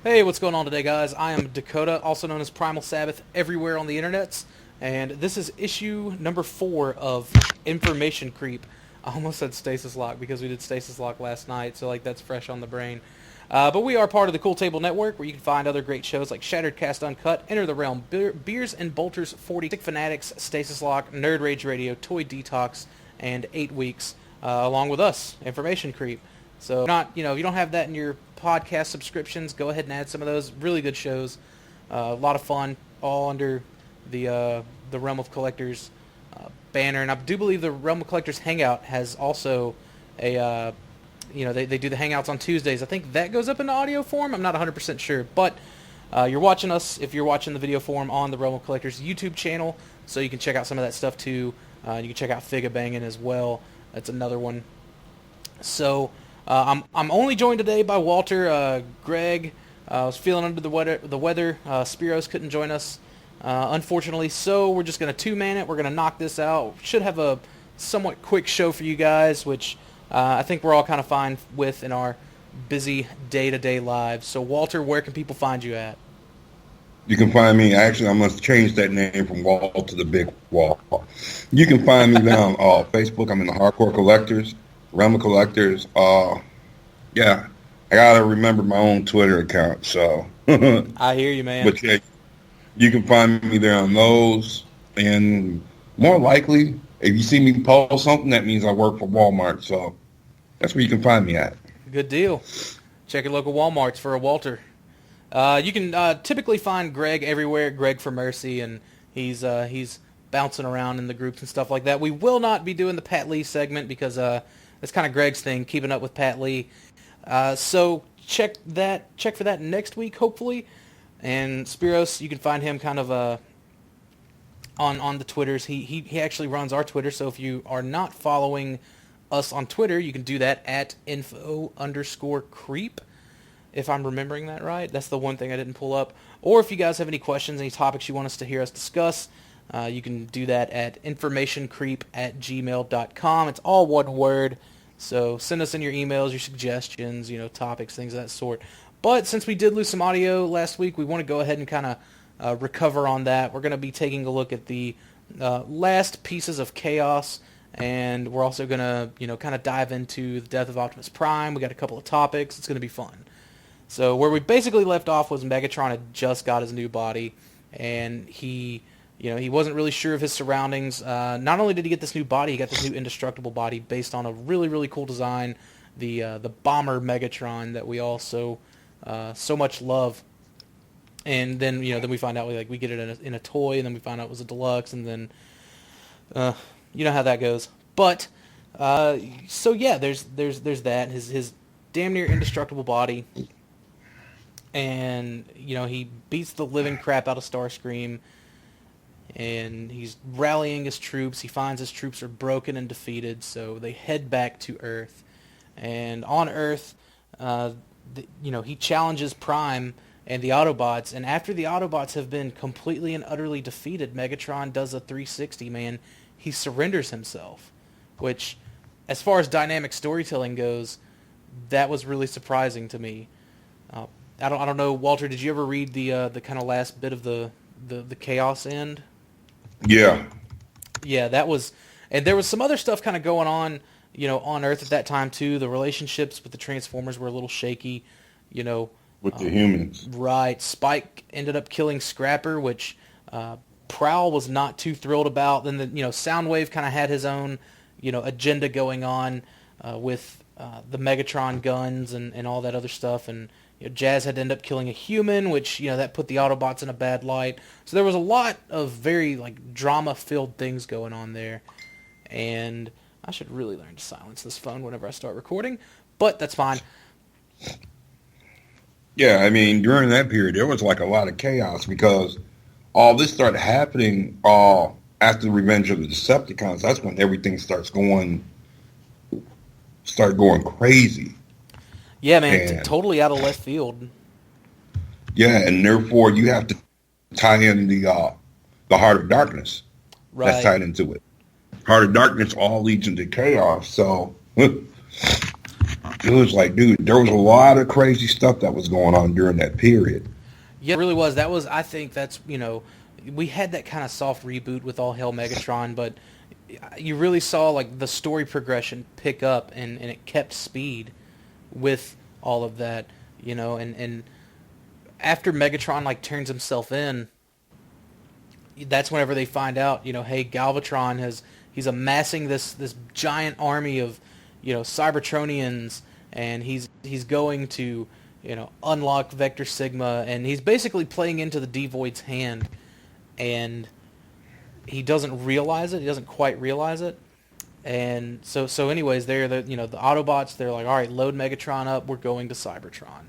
Hey, what's going on today, guys? I am Dakota, also known as Primal Sabbath, everywhere on the internets, and this is issue number 4 of Information Creep. I almost said Stasis Lock because we did Stasis Lock last night, so that's fresh on the brain. But we are part of the Cool Table Network, where you can find other great shows like Shattered Cast Uncut, Enter the Realm, Beers and Bolters 40, Sick Fanatics, Stasis Lock, Nerd Rage Radio, Toy Detox, and 8 Weeks, along with us, Information Creep. So if you don't have that in your podcast subscriptions, go ahead and add some of those. Really good shows, a lot of fun, all under the Realm of Collectors banner. And I do believe the Realm of Collectors Hangout has also a they do the Hangouts on Tuesdays. I think that goes up in audio form. I'm not 100% sure, but you're watching us if you're watching the video form on the Realm of Collectors YouTube channel, so you can check out some of that stuff too. You can check out Figa Bangin' as well. That's another one. So. I'm only joined today by Walter. Greg was feeling under the weather. Spiros couldn't join us, unfortunately. So we're just going to 2-man it. We're going to knock this out. Should have a somewhat quick show for you guys, which I think we're all kind of fine with in our busy day-to-day lives. So Walter, where can people find you at? You can find me, actually, I must change that name from Wall to the Big Wall. You can find me on Facebook. I'm in the Hardcore Collectors. Realm of Collectors. Yeah, I gotta remember my own Twitter account. So I hear you, man. But yeah, you can find me there on those, and more likely, if you see me post something, that means I work for Walmart. So that's where you can find me at. Good deal. Check your local Walmarts for a Walter. You can typically find Greg everywhere. Greg for Mercy, and he's bouncing around in the groups and stuff like that. We will not be doing the Pat Lee segment because that's kind of Greg's thing, keeping up with Pat Lee. So check for that next week, hopefully. And Spiros, you can find him kind of on the Twitters. He actually runs our Twitter, so if you are not following us on Twitter, you can do that at info_creep, if I'm remembering that right. That's the one thing I didn't pull up. Or if you guys have any questions, any topics you want us to hear us discuss, you can do that at informationcreep@gmail.com. It's all one word. So send us in your emails, your suggestions, topics, things of that sort. But since we did lose some audio last week, we want to go ahead and kind of recover on that. We're going to be taking a look at the last pieces of Chaos, and we're also going to, kind of dive into the Death of Optimus Prime. We got a couple of topics. It's going to be fun. So where we basically left off was Megatron had just got his new body, and he wasn't really sure of his surroundings. Not only did he get this new body, he got this new indestructible body based on a really, really cool design, the bomber Megatron that we all so much love. And then then we find out we get it in a toy, and then we find out it was a deluxe, and then you know how that goes. But so yeah, there's that his damn near indestructible body, and he beats the living crap out of Starscream. And he's rallying his troops. He finds his troops are broken and defeated, so they head back to Earth. And on Earth, he challenges Prime and the Autobots. And after the Autobots have been completely and utterly defeated, Megatron does a 360, man. He surrenders himself, which, as far as dynamic storytelling goes, that was really surprising to me. I don't know, Walter. Did you ever read the kind of last bit of the Chaos end? Yeah. Yeah, that was, and there was some other stuff kind of going on, on Earth at that time too. The relationships with the Transformers were a little shaky, With the humans. Right. Spike ended up killing Scrapper, which Prowl was not too thrilled about. Then Soundwave kind of had his own, agenda going on with the Megatron guns and all that other stuff, and Jazz had to end up killing a human, which, that put the Autobots in a bad light. So there was a lot of very, drama-filled things going on there. And I should really learn to silence this phone whenever I start recording, but that's fine. Yeah, I mean, during that period, there was, a lot of chaos because all this started happening after the Revenge of the Decepticons. That's when everything started going crazy. Yeah, man, totally out of left field. Yeah, and therefore you have to tie in the Heart of Darkness. Right. That's tied into it. Heart of Darkness all leads into chaos. So it was like, dude, there was a lot of crazy stuff that was going on during that period. Yeah, it really was. That was, I think that's, we had that kind of soft reboot with All Hail Megatron, but you really saw like the story progression pick up, and it kept speed with all of that, and after Megatron like turns himself in, that's whenever they find out, hey, Galvatron he's amassing this giant army of, Cybertronians, and he's going to, unlock Vector Sigma, and he's basically playing into the Devoid's hand, and he doesn't realize it. He doesn't quite realize it. And so anyways, the Autobots, they're like, all right, load Megatron up. We're going to Cybertron.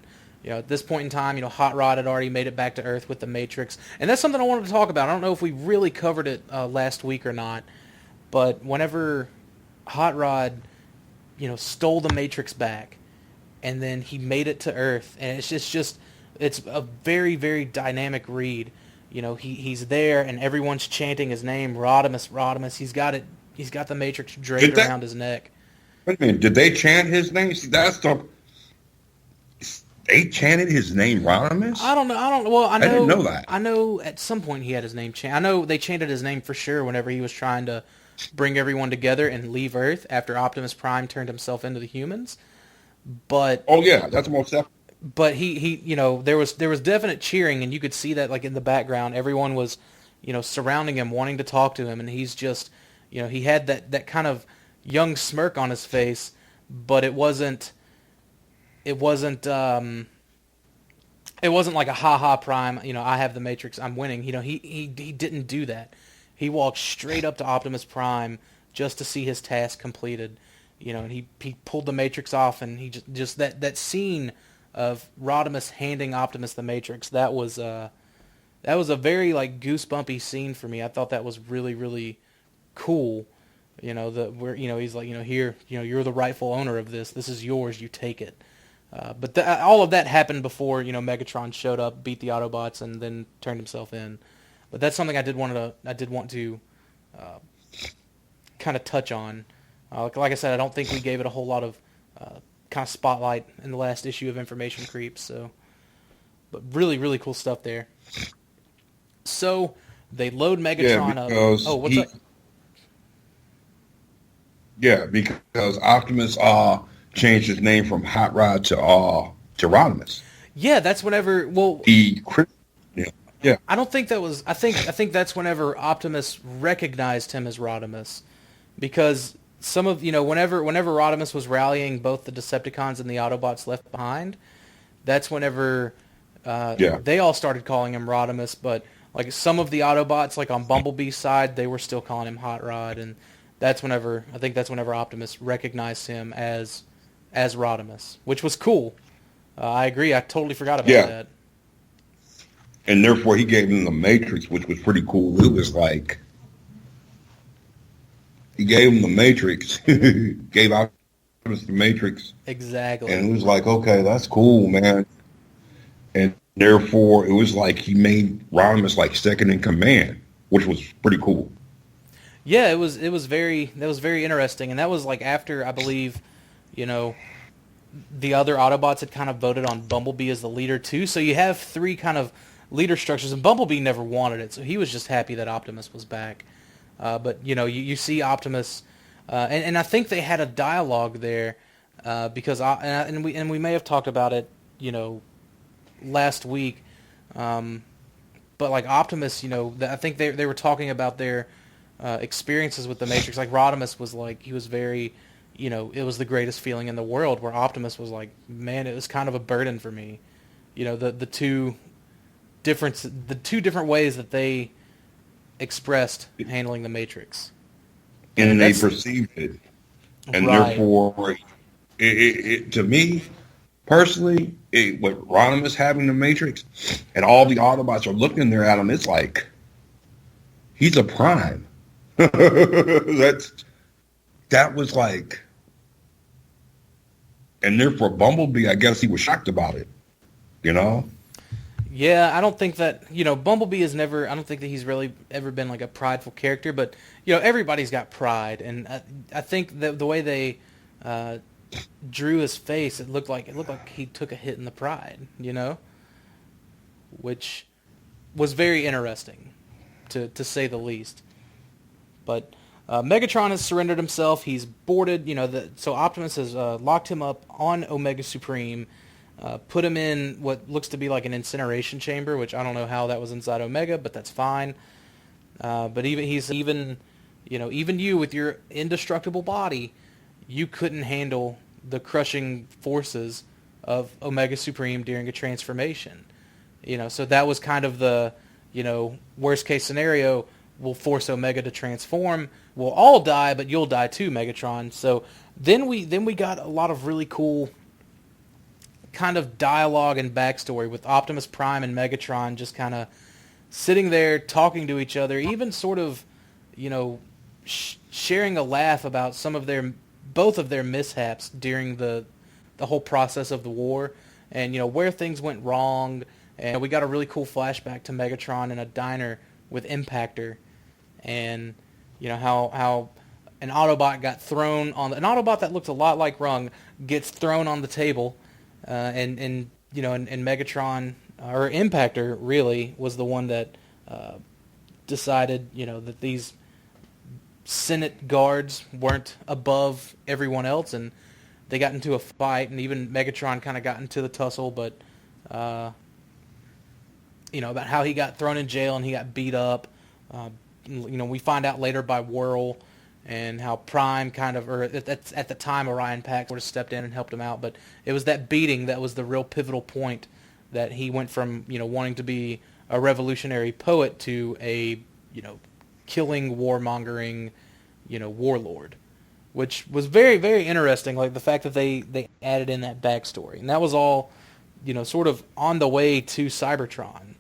At this point in time, Hot Rod had already made it back to Earth with the Matrix. And that's something I wanted to talk about. I don't know if we really covered it last week or not. But whenever Hot Rod, stole the Matrix back, and then he made it to Earth, and it's a very, very dynamic read. He's there, and everyone's chanting his name, Rodimus, Rodimus. He's got the Matrix draped around his neck. Wait a minute, did they chant his name? See, they chanted his name, Rodimus? I don't know. Well, I didn't know that. I know at some point he had his name chanted. I know they chanted his name for sure whenever he was trying to bring everyone together and leave Earth after Optimus Prime turned himself into the humans. But oh yeah, that's most definitely. But he there was definite cheering, and you could see that like in the background, everyone was, surrounding him, wanting to talk to him, and he's just, he had that kind of young smirk on his face, but it wasn't like a ha Prime, I have the Matrix, I'm winning. He didn't do that. He walked straight up to Optimus Prime just to see his task completed, and he pulled the Matrix off, and he just that scene of Rodimus handing Optimus the Matrix, that was a very like goosebumpy scene for me. I thought that was really, really cool. He's like, here, you're the rightful owner of this. This is yours. You take it. But all of that happened before, Megatron showed up, beat the Autobots, and then turned himself in. But that's something I did want to kind of touch on. Like I said, I don't think we gave it a whole lot of kind of spotlight in the last issue of Information Creep. So, but really, really cool stuff there. So they load Megatron up. Oh, what's that? Yeah, because Optimus changed his name from Hot Rod to Rodimus. Yeah, that's whenever. Well, yeah. I don't think that was. I think that's whenever Optimus recognized him as Rodimus, because some of whenever Rodimus was rallying both the Decepticons and the Autobots left behind, that's whenever they all started calling him Rodimus. But like some of the Autobots, like on Bumblebee's side, they were still calling him Hot Rod, and that's whenever Optimus recognized him as Rodimus, which was cool. I agree. I totally forgot about that. And therefore, he gave him the Matrix, which was pretty cool. It was like he gave him the Matrix, gave Optimus the Matrix. Exactly. And it was like, okay, that's cool, man. And therefore, it was like he made Rodimus like second in command, which was pretty cool. Yeah, that was very interesting, and that was like after, I believe, the other Autobots had kind of voted on Bumblebee as the leader too. So you have three kind of leader structures, and Bumblebee never wanted it, so he was just happy that Optimus was back. But you see Optimus, and I think they had a dialogue there because we may have talked about it last week, but like Optimus, I think they were talking about their experiences with the Matrix. Like Rodimus was like, he was very, it was the greatest feeling in the world, where Optimus was like, man, it was kind of a burden for me. The two different ways that they expressed handling the Matrix, and they perceived it, and therefore, it to me personally, with Rodimus having the Matrix, and all the Autobots are looking there at him, it's like he's a Prime. That was like, and therefore Bumblebee, I guess he was shocked about it, Yeah, I don't think that, Bumblebee is never, I don't think that he's really ever been like a prideful character, but, everybody's got pride, and I think that the way they drew his face, it looked like he took a hit in the pride, which was very interesting, to say the least. But Megatron has surrendered himself. He's boarded. So Optimus has locked him up on Omega Supreme, put him in what looks to be like an incineration chamber, which I don't know how that was inside Omega, but that's fine. But even you with your indestructible body, you couldn't handle the crushing forces of Omega Supreme during a transformation. So that was kind of the, worst case scenario. We'll force Omega to transform. We'll all die, but you'll die too, Megatron. So then we got a lot of really cool kind of dialogue and backstory with Optimus Prime and Megatron just kind of sitting there talking to each other, even sort of, sharing a laugh about both of their mishaps during the whole process of the war, and where things went wrong. And we got a really cool flashback to Megatron in a diner with Impactor, and how an Autobot got thrown on an Autobot that looked a lot like Rung gets thrown on the table, and Megatron or Impactor really was the one that decided that these Senate guards weren't above everyone else, and they got into a fight, and even Megatron kind of got into the tussle, but about how he got thrown in jail and he got beat up. We find out later by Whirl, and how Prime kind of, or at the time Orion Pax sort of stepped in and helped him out, but it was that beating that was the real pivotal point that he went from, wanting to be a revolutionary poet to a, killing, warmongering, warlord, which was very, very interesting. Like the fact that they added in that backstory, and that was all, sort of on the way to Cybertron,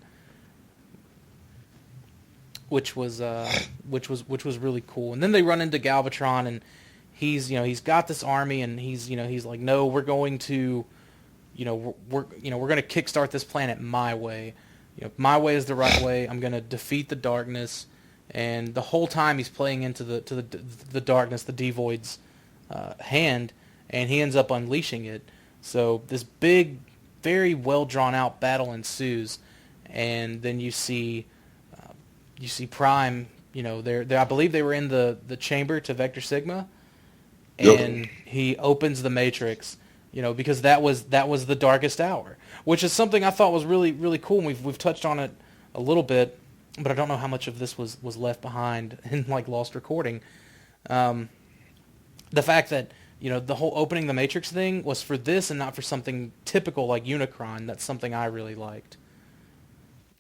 which was really cool. And then they run into Galvatron, and he's got this army, and he's like, no, we're going to, we're going to kickstart this planet my way. My way is the right way. I'm going to defeat the darkness. And the whole time he's playing into the darkness, the Devoid's hand, and he ends up unleashing it. So this big, very well drawn out battle ensues, and then you see Prime. I believe they were in the chamber to Vector Sigma, and Yep. he opens the Matrix. Because that was the darkest hour, which is something I thought was really, really cool. And we've touched on it a little bit, but I don't know how much of this was left behind in like lost recording. The fact that the whole opening the Matrix thing was for this and not for something typical like Unicron. That's something I really liked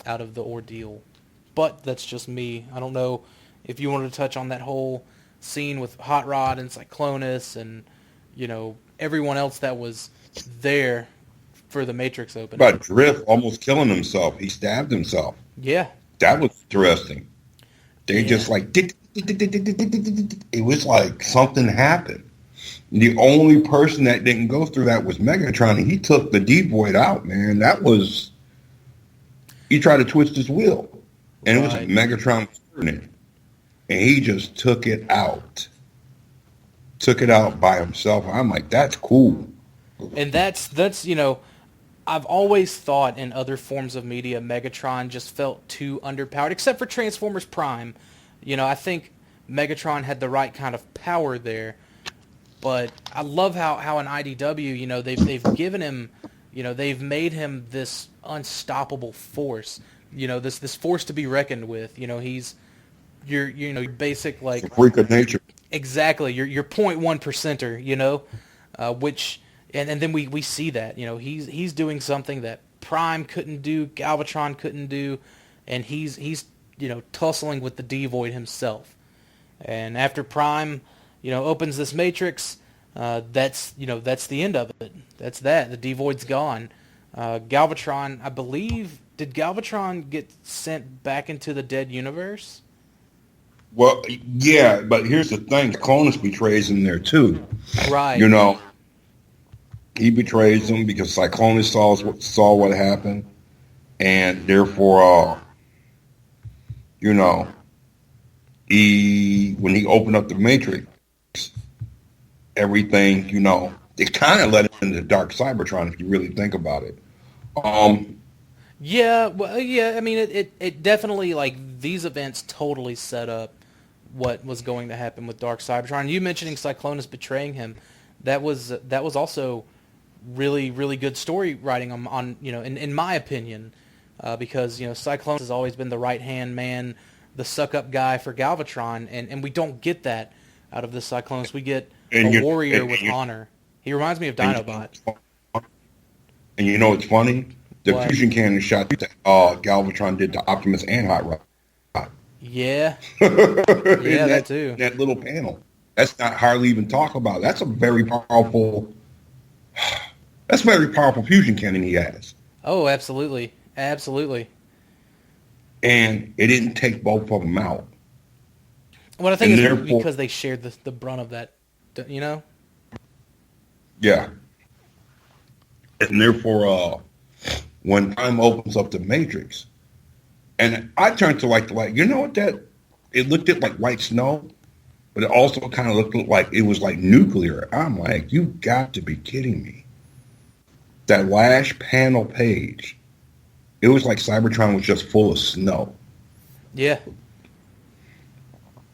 out of the ordeal. But that's just me. I don't know if you wanted to touch on that whole scene with Hot Rod and Cyclonus and everyone else that was there for the Matrix opening. About Drift almost killing himself. He stabbed himself. Yeah. That was interesting. They just like, it was like something happened. The only person that didn't go through that was Megatron, and he took the Devoid out, man. That was, he tried to twist his will, and it was like Megatron was turning it, and he just took it out. Took it out by himself. I'm like, that's cool. And that's I've always thought in other forms of media, Megatron just felt too underpowered, except for Transformers Prime. I think Megatron had the right kind of power there. But I love how in IDW, they've given him, they've made him this unstoppable force. This force to be reckoned with. He's your basic like freak of nature. Exactly, your 0.1 percenter. Which. And then we see that, he's doing something that Prime couldn't do, Galvatron couldn't do, and he's tussling with the Devoid himself. And after Prime, opens this Matrix, that's the end of it. That's that. The Devoid's gone. Galvatron, I believe, did Galvatron get sent back into the dead universe? Well, yeah, but here's the thing: Clonus betrays him there too. Right. He betrays them because Cyclonus saw what happened, and therefore, when he opened up the Matrix, everything, it kind of led into Dark Cybertron if you really think about it. Um, Yeah, well, yeah. I mean, it definitely like these events totally set up what was going to happen with Dark Cybertron. You mentioning Cyclonus betraying him, that was also really good story writing on in my opinion, because Cyclonus has always been the right hand man, the suck up guy for Galvatron, and we don't get that out of this Cyclonus. We get a and you warrior with honor. He reminds me of and Dinobot. and you know what's funny? The What? fusion cannon shot that Galvatron did to Optimus and Hot Rod Yeah, yeah, in that that too. little panel. That's not hardly even talked about. That's a very powerful. That's a very powerful fusion cannon he has, Oh, absolutely, absolutely. and it didn't take both of them out, What I think and is therefore, because they shared the brunt of that, you know. yeah, and therefore, when time opens up the Matrix, and I turned to like the light. You know what that? It looked at like white snow, but it also kind of looked like it was like nuclear. I'm like, you got to be kidding me. That last panel page, it was like Cybertron was just full of snow. Yeah,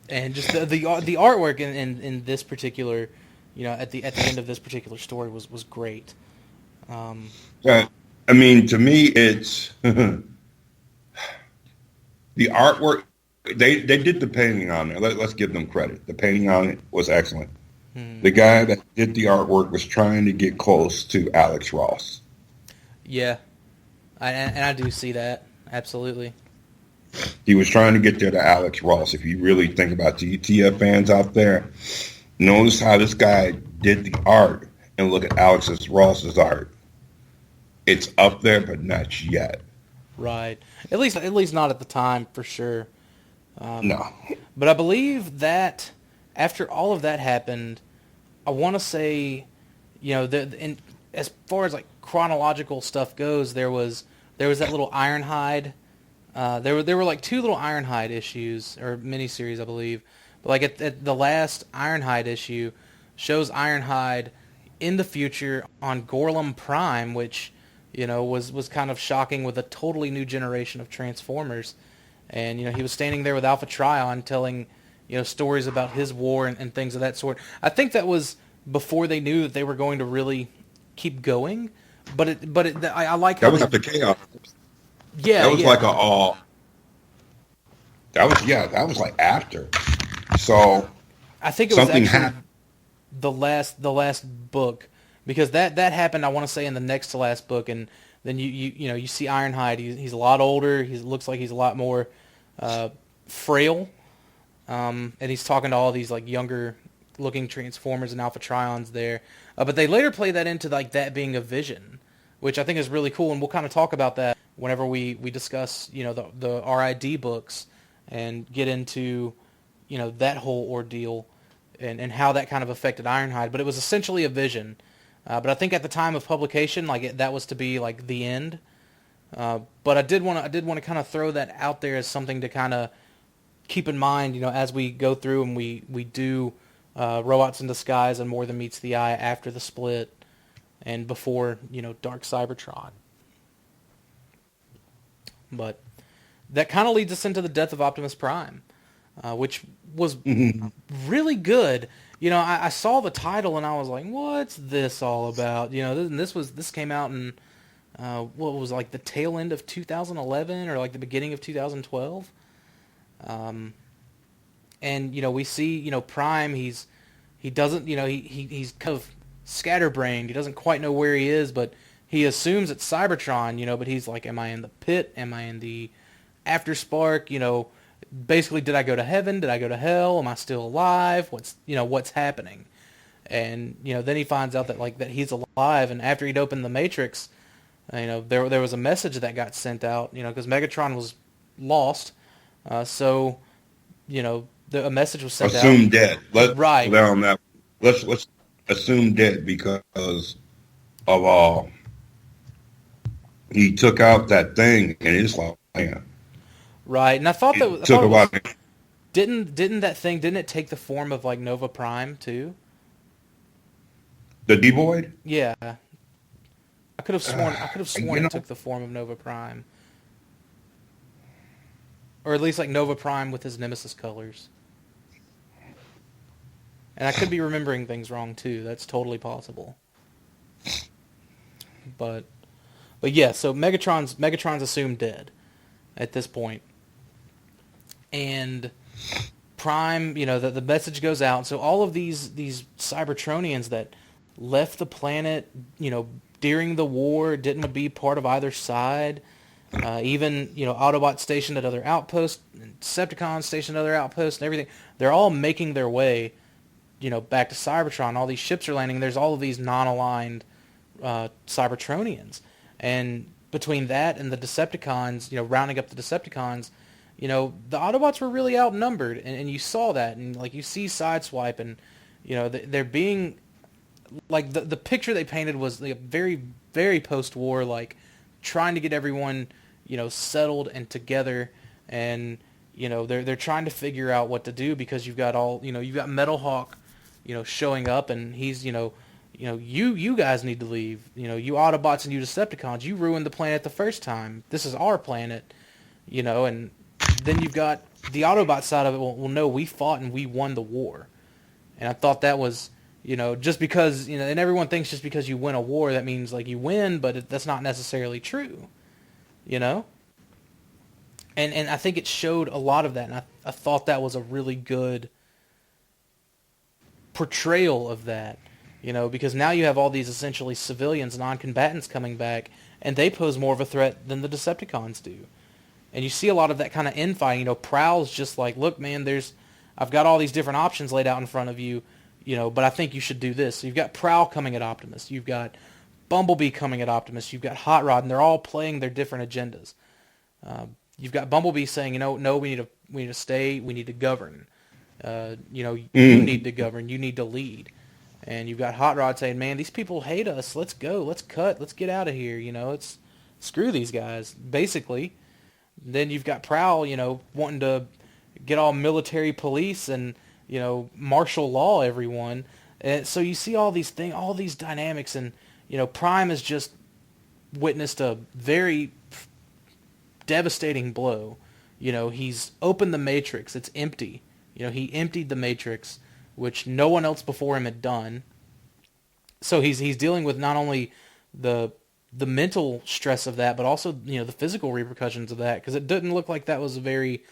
and just the artwork in this particular, at the end of this particular story was great. Um, Uh, I mean, to me, it's the artwork. They did the painting on it. Let's give them credit. The painting on it was excellent. hmm. The guy that did the artwork was trying to get close to Alex Ross. Yeah, and I do see that absolutely. He was trying to get there to Alex Ross. If you really think about the ETF fans out there, notice how this guy did the art and look at Alex Ross's art. It's up there, but not yet. Right. At least not at the time for sure. No. But I believe that after all of that happened, I want to say, as far as like chronological stuff goes, there was that little Ironhide. There were like two little Ironhide issues or miniseries, I believe. But like at the last Ironhide issue shows Ironhide in the future on Gorlum Prime, which was kind of shocking with a totally new generation of Transformers. And he was standing there with Alpha Trion telling stories about his war and things of that sort. I think that was before they knew that they were going to really keep going. I like how That was they. after Chaos. Yeah, That was yeah. like that was like after. So I think it was something actually happened. the last book, because that happened, I want to say, in the next to last book. And then you see Ironhide. He's a lot older. He looks like he's a lot more frail. And he's talking to all these like younger looking Transformers and Alpha Trions there. But they later play that into like that being a vision, which I think is really cool. And we'll kind of talk about that whenever we discuss the RID books and get into that whole ordeal and how that kind of affected Ironhide. But it was essentially a vision. But I think at the time of publication, like that was to be like the end. But I did want to kind of throw that out there as something to kind of keep in mind, as we go through and we do Robots in Disguise and More Than Meets the Eye after the split and before Dark Cybertron. But that kind of leads us into the Death of Optimus Prime, which was really good. I saw the title and I was like, "What's this all about?" This came out in what was like the tail end of 2011 or like the beginning of 2012. And we see Prime. He doesn't he's kind of scatterbrained. He doesn't quite know where he is, but he assumes it's Cybertron. But he's like, am I in the pit? Am I in the after spark? Basically, did I go to heaven? Did I go to hell? Am I still alive? What's happening? And then he finds out that he's alive. And after he'd opened the Matrix, there was a message that got sent out. Because Megatron was lost. So a message was sent out. Assume dead. Let's Right. down that. Let's assume dead because of he took out that thing and it's like man, Right. And I thought that it I took thought a it was lot. Of, didn't that thing didn't it take the form of like Nova Prime too? The Devoid? Yeah, I could have sworn. I could have sworn You it know, took the form of Nova Prime, or at least like Nova Prime with his Nemesis colors. And I could be remembering things wrong too. That's totally possible. But yeah. So Megatron's assumed dead at this point, and Prime, the message goes out. So all of these Cybertronians that left the planet, during the war, didn't be part of either side. Even Autobots stationed at other outposts, Decepticons stationed at other outposts, and everything. They're all making their way, back to Cybertron. All these ships are landing. There's all of these non-aligned Cybertronians, and between that and the Decepticons, rounding up the Decepticons, the Autobots were really outnumbered, and you saw that, and like you see Sideswipe, and they're being like the picture they painted was like very very post-war, like trying to get everyone settled and together, and they're trying to figure out what to do because you've got you've got Metal Hawk, showing up, and he's you guys need to leave, you Autobots and you Decepticons, you ruined the planet the first time. This is our planet, and then you've got the Autobot side of it. Well, no, we fought and we won the war, and I thought that was. Just because, and everyone thinks just because you win a war, that means, like, you win, but that's not necessarily true, And I think it showed a lot of that, and I thought that was a really good portrayal of that, because now you have all these essentially civilians, non-combatants coming back, and they pose more of a threat than the Decepticons do. And you see a lot of that kind of infighting. Prowl's just like, look, man, I've got all these different options laid out in front of you, but I think you should do this. So you've got Prowl coming at Optimus. You've got Bumblebee coming at Optimus. You've got Hot Rod, and they're all playing their different agendas. You've got Bumblebee saying, no, we need to stay. We need to govern. You need to govern. You need to lead. And you've got Hot Rod saying, man, these people hate us. Let's go. Let's cut. Let's get out of here. It's screw these guys, basically. Then you've got Prowl, wanting to get all military police and martial law everyone. And so you see all these dynamics, and Prime has just witnessed a very devastating blow. He's opened the Matrix. It's empty. He emptied the Matrix, which no one else before him had done. So he's dealing with not only the mental stress of that, but also the physical repercussions of that, because it didn't look like that was a very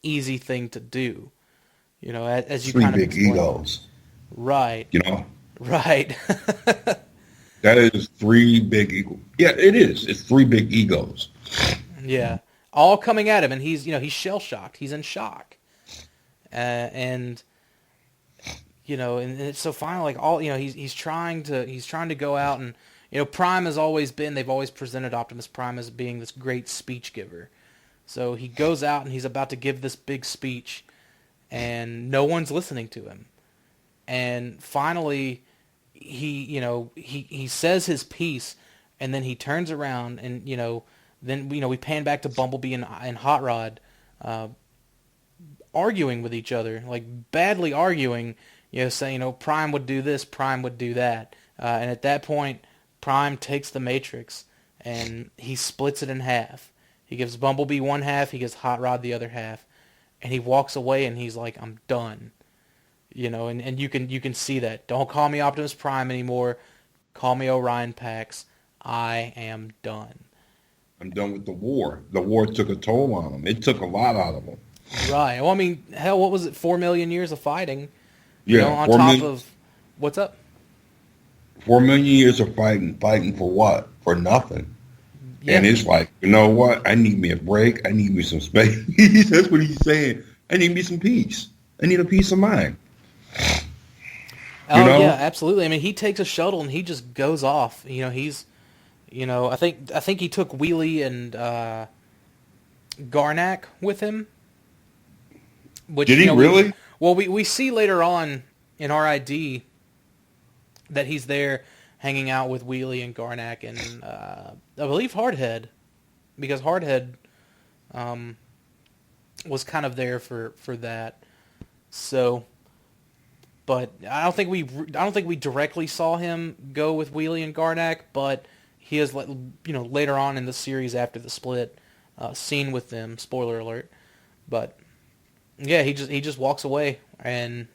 easy thing to do. As you three kind of big explained. egos. Right. Right. That is three big egos. Yeah, it is. It's three big egos. Yeah. All coming at him, and he's shell shocked. He's in shock. And so finally, like all he's trying to go out, and Prime has always been. They've always presented Optimus Prime as being this great speech giver. So he goes out and he's about to give this big speech, and no one's listening to him. And finally, he says his piece, and then he turns around, and then we pan back to Bumblebee and Hot Rod, arguing with each other, like badly arguing, saying Prime would do this, Prime would do that, and at that point, Prime takes the Matrix and he splits it in half. He gives Bumblebee one half, he gives Hot Rod the other half, and he walks away and he's like, I'm done. And you can see that. Don't call me Optimus Prime anymore. Call me Orion Pax. I am done. I'm done with the war. The war took a toll on him. It took a lot out of him. Right. Well, I mean, hell, what was it? 4 million years of fighting. On 4 top million, of what's up? 4 million years of fighting for what? For nothing. Yeah. And it's like, you know what? I need me a break. I need me some space. That's what he's saying. I need me some peace. I need a peace of mind. Yeah, absolutely. I mean, he takes a shuttle and he just goes off. He's, I think he took Wheelie and Garnak with him. Which, Did he really? We see later on in RID that he's there hanging out with Wheelie and Garnak and I believe Hardhead, because Hardhead was kind of there for that. So but I don't think we directly saw him go with Wheelie and Garnak, but he is, later on in the series after the split, seen with them. Spoiler alert. But yeah, he just walks away, and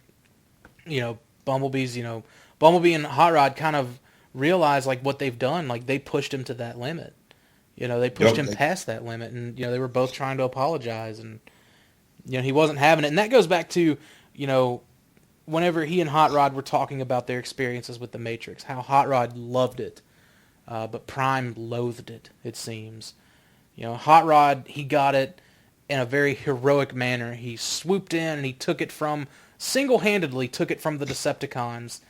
Bumblebee and Hot Rod kind of realize like what they've done. Like they pushed him to that limit. They pushed him past that limit, and they were both trying to apologize, and he wasn't having it. And that goes back to whenever he and Hot Rod were talking about their experiences with the Matrix, how Hot Rod loved it, but Prime loathed it. It seems, Hot Rod, he got it in a very heroic manner. He swooped in and he single-handedly took it from the Decepticons,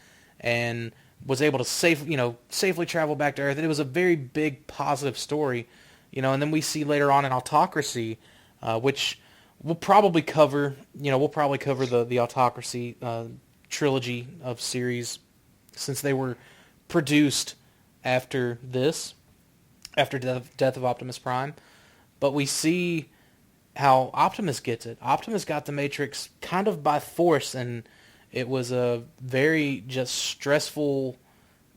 and was able to safely travel back to Earth. And it was a very big positive story, And then we see later on in Autocracy, which we'll probably cover. We'll probably cover the Autocracy trilogy of series, since they were produced after Death of Optimus Prime. But we see how Optimus gets it. Optimus got the Matrix kind of by force, and it was a very just stressful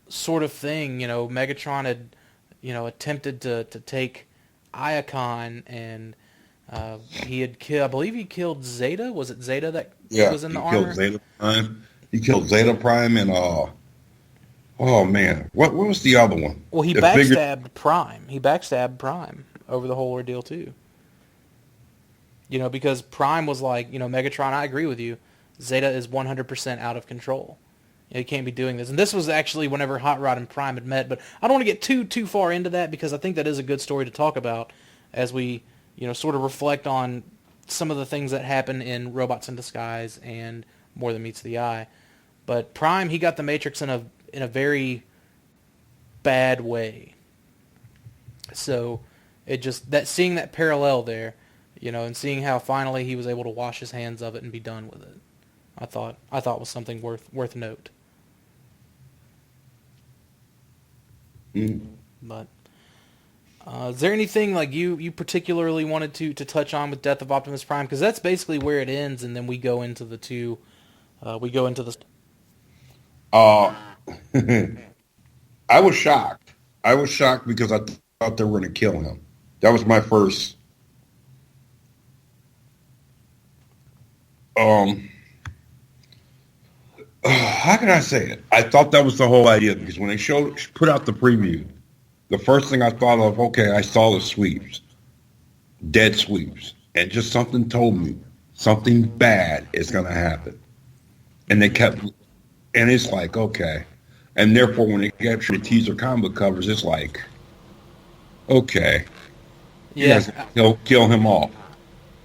sort of thing. Megatron had, attempted to take Iacon, and he had I believe he killed Zeta. Was it Zeta that was in the armor? Killed Zeta Prime. He killed Zeta Prime and oh man, what was the other one? Well, he backstabbed Prime. He backstabbed Prime over the whole ordeal too. Because Prime was like, Megatron, I agree with you. Zeta is 100% out of control. He can't be doing this. And this was actually whenever Hot Rod and Prime had met, but I don't want to get too far into that, because I think that is a good story to talk about as we, sort of reflect on some of the things that happen in Robots in Disguise and More Than Meets the Eye. But Prime, he got the Matrix in a very bad way. So seeing that parallel there, and seeing how finally he was able to wash his hands of it and be done with it, I thought was something worth note. Mm. But is there anything like you particularly wanted to touch on with Death of Optimus Prime? Because that's basically where it ends, and then we go into the two. We go into the. I was shocked. I was shocked because I thought they were going to kill him. That was my first. How can I say it? I thought that was the whole idea, because when they put out the preview, the first thing I thought of, okay, I saw the sweeps, dead sweeps, and just something told me something bad is going to happen. And they kept, and it's like, okay. And therefore, when they get the teaser comic covers, it's like, okay. Yeah. He'll kill him off.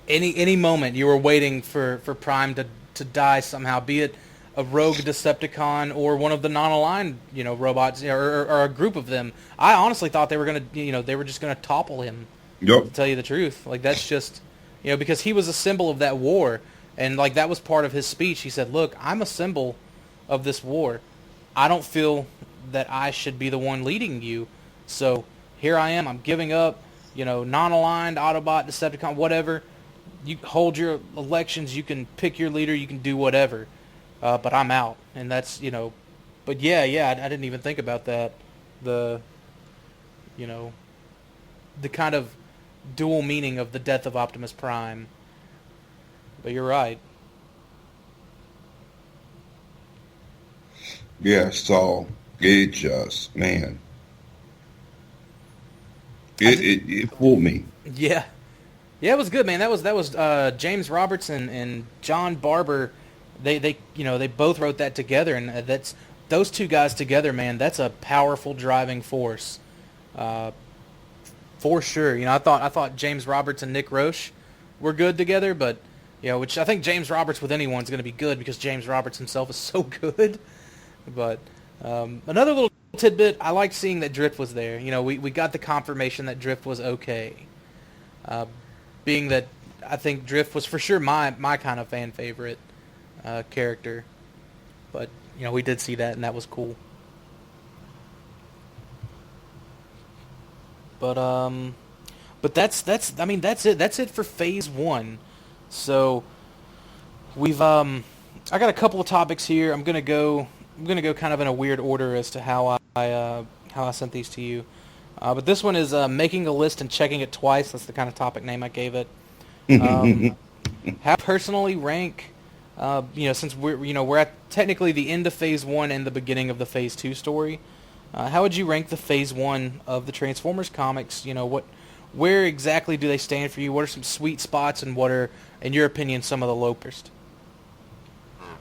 Any moment you were waiting for Prime to die somehow, be it a rogue Decepticon or one of the non-aligned robots, or a group of them. I honestly thought they were just gonna topple him. Yep. To tell you the truth, like that's just because he was a symbol of that war, and like that was part of his speech. He said, "Look, I'm a symbol of this war. I don't feel that I should be the one leading you, so here I am. I'm giving up. Non-aligned Autobot, Decepticon, whatever." You hold your elections, you can pick your leader, you can do whatever, but I'm out, and that's But yeah, I didn't even think about that. The kind of dual meaning of the death of Optimus Prime. But you're right. Yeah, so it just, man, it fooled me. Yeah. Yeah, it was good, man. That was James Robertson and John Barber. They both wrote that together, and that's those two guys together, man. That's a powerful driving force, for sure. I thought James Roberts and Nick Roche were good together, but which I think James Roberts with anyone's going to be good because James Roberts himself is so good. But another little tidbit, I liked seeing that Drift was there. We got the confirmation that Drift was okay. Being that I think Drift was for sure my kind of fan favorite character, but we did see that, and that was cool. But that's it for phase 1. So we've I got a couple of topics here. I'm gonna go kind of in a weird order as to how I sent these to you. But this one is making a list and checking it twice. That's the kind of topic name I gave it. Um, how personally rank, since we're at technically the end of Phase 1 and the beginning of the Phase 2 story. How would you rank the Phase 1 of the Transformers comics? Where exactly do they stand for you? What are some sweet spots, and what are, in your opinion, some of the lowest?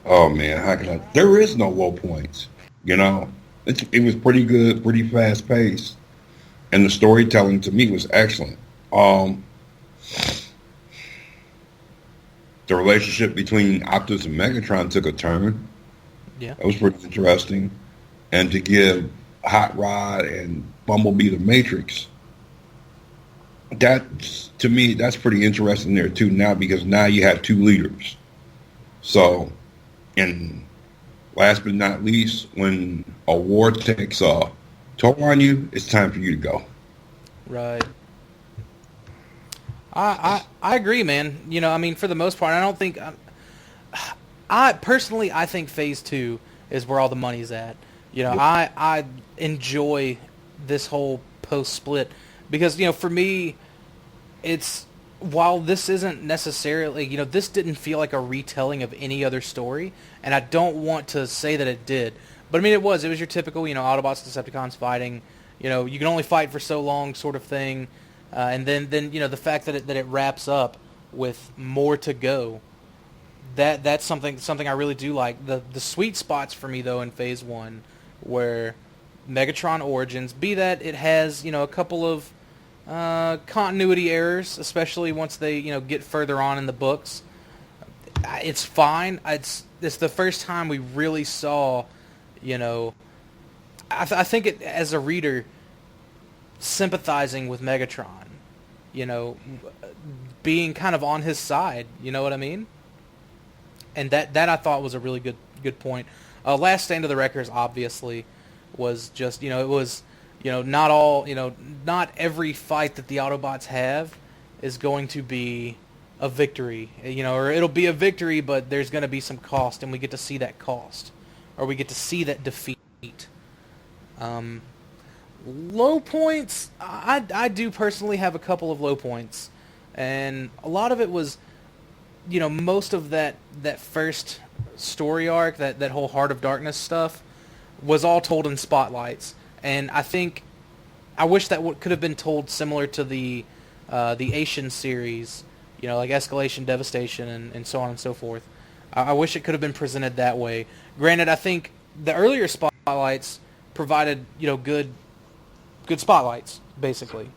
Oh man, how can I? There is no low points. You know, it was pretty good, pretty fast paced, and the storytelling to me was excellent. Um, the relationship between Optus and Megatron took a turn. Yeah. That was pretty interesting, and to give Hot Rod and Bumblebee the Matrix, that to me that's pretty interesting there too. Now because now you have two leaders. So, and last but not least, when a war takes a toll on you, it's time for you to go. Right. I agree, man. I mean, for the most part, I don't think I personally I think Phase 2 is where all the money's at. Yep. I enjoy this whole post split because for me, it's while this isn't necessarily this didn't feel like a retelling of any other story, and I don't want to say that it did, but I mean it was your typical Autobots, Decepticons fighting. You can only fight for so long sort of thing. And then the fact that it wraps up with more to go, that's something I really do like. The sweet spots for me though in Phase 1 where Megatron Origins, be that it has a couple of continuity errors, especially once they get further on in the books. It's fine. It's the first time we really saw, I think it as a reader sympathizing with Megatron, being kind of on his side, you know what I mean? And that I thought was a really good point. Last Stand of the Wreckers obviously was just, it was, not every fight that the Autobots have is going to be a victory, or it'll be a victory, but there's going to be some cost, and we get to see that cost, or we get to see that defeat. Low points, I do personally have a couple of low points, and a lot of it was, most of that first story arc, that whole Heart of Darkness stuff, was all told in spotlights, and I wish that could have been told similar to the Asian series, like Escalation, Devastation, and so on and so forth. I wish it could have been presented that way. Granted, I think the earlier spotlights provided, good spotlights, basically.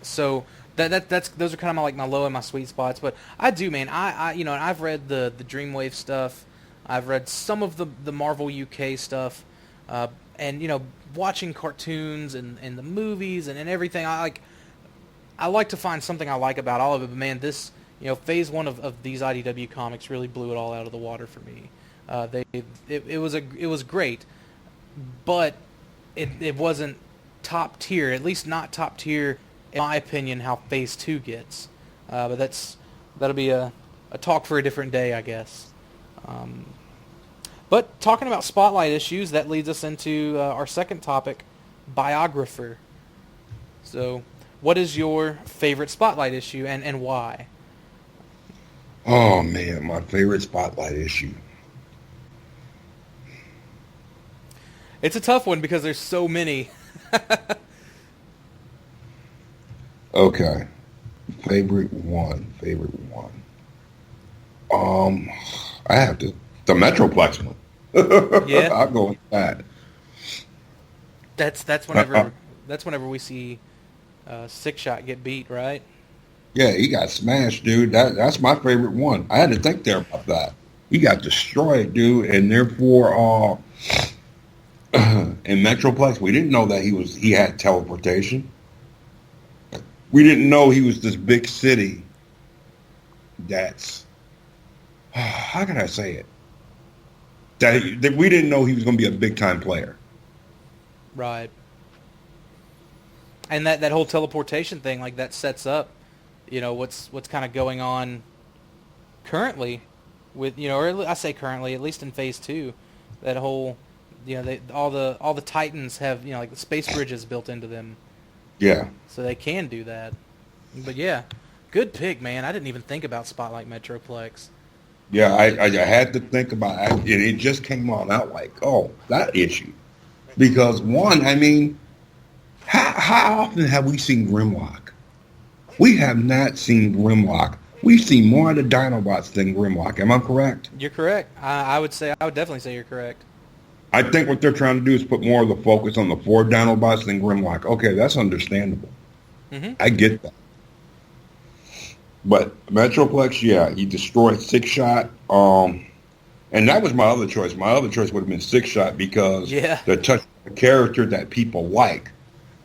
So that's those are kind of my low and my sweet spots. But I do, man. And I've read the Dreamwave stuff. I've read some of the Marvel UK stuff, and watching cartoons and the movies and everything. I like to find something I like about all of it. But man, this Phase 1 of these IDW comics really blew it all out of the water for me. It was great, but it wasn't top tier, at least not top tier in my opinion, how Phase 2 gets. But that'll be a talk for a different day, I guess. But talking about spotlight issues, that leads us into our second topic, biographer. So what is your favorite spotlight issue and why? Oh man, my favorite spotlight issue. It's a tough one because there's so many. Okay, favorite one. I have to the Metroplex one. Yeah, I'll go with that. that's whenever we see Six Shot get beat, right? Yeah, he got smashed, dude. That's my favorite one. I had to think there about that. He got destroyed, dude, and therefore, in Metroplex, we didn't know that he had teleportation. We didn't know he was this big city. That's how can I say it? That we didn't know he was going to be a big time player. Right. And that whole teleportation thing, like that sets up, what's kind of going on currently, with or I say currently, at least in Phase 2, that whole, all the Titans have like the space bridges built into them, Yeah. so they can do that. But yeah, good pick, man. I didn't even think about Spotlight Metroplex. Yeah, I had to think about it, and it just came on out like, oh, that issue. Because one, I mean, how often have we seen Grimlock? We have not seen Grimlock. We've seen more of the Dinobots than Grimlock. Am I correct? You're correct. I would definitely say you're correct. I think what they're trying to do is put more of the focus on the 4 Dinobots than Grimlock. Okay, that's understandable. Mm-hmm. I get that. But Metroplex, yeah, he destroyed Six Shot. And that was my other choice. My other choice would have been Six Shot because they're touching a character that people like.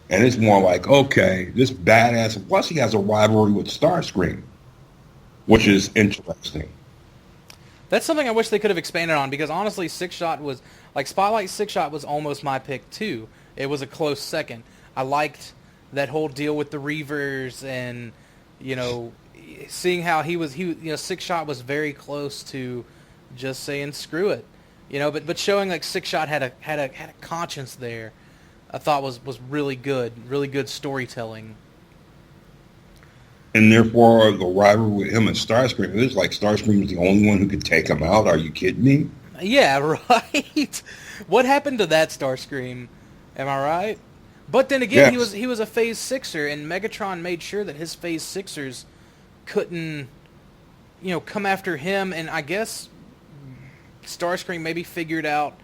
And it's more like, okay, this badass. Plus, he has a rivalry with Starscream, which is interesting. That's something I wish they could have expanded on because honestly, Six Shot was like Spotlight. Six Shot was almost my pick too. It was a close second. I liked that whole deal with the Reavers and seeing how Six Shot was very close to just saying screw it, but showing like Six Shot had a conscience there. I thought was really good storytelling. And therefore, the rivalry with him and Starscream is like Starscream is the only one who could take him out. Are you kidding me? Yeah, right. What happened to that Starscream? Am I right? But then again, Yes. he was a Phase Sixer, and Megatron made sure that his Phase Sixers couldn't, come after him. And I guess Starscream maybe figured out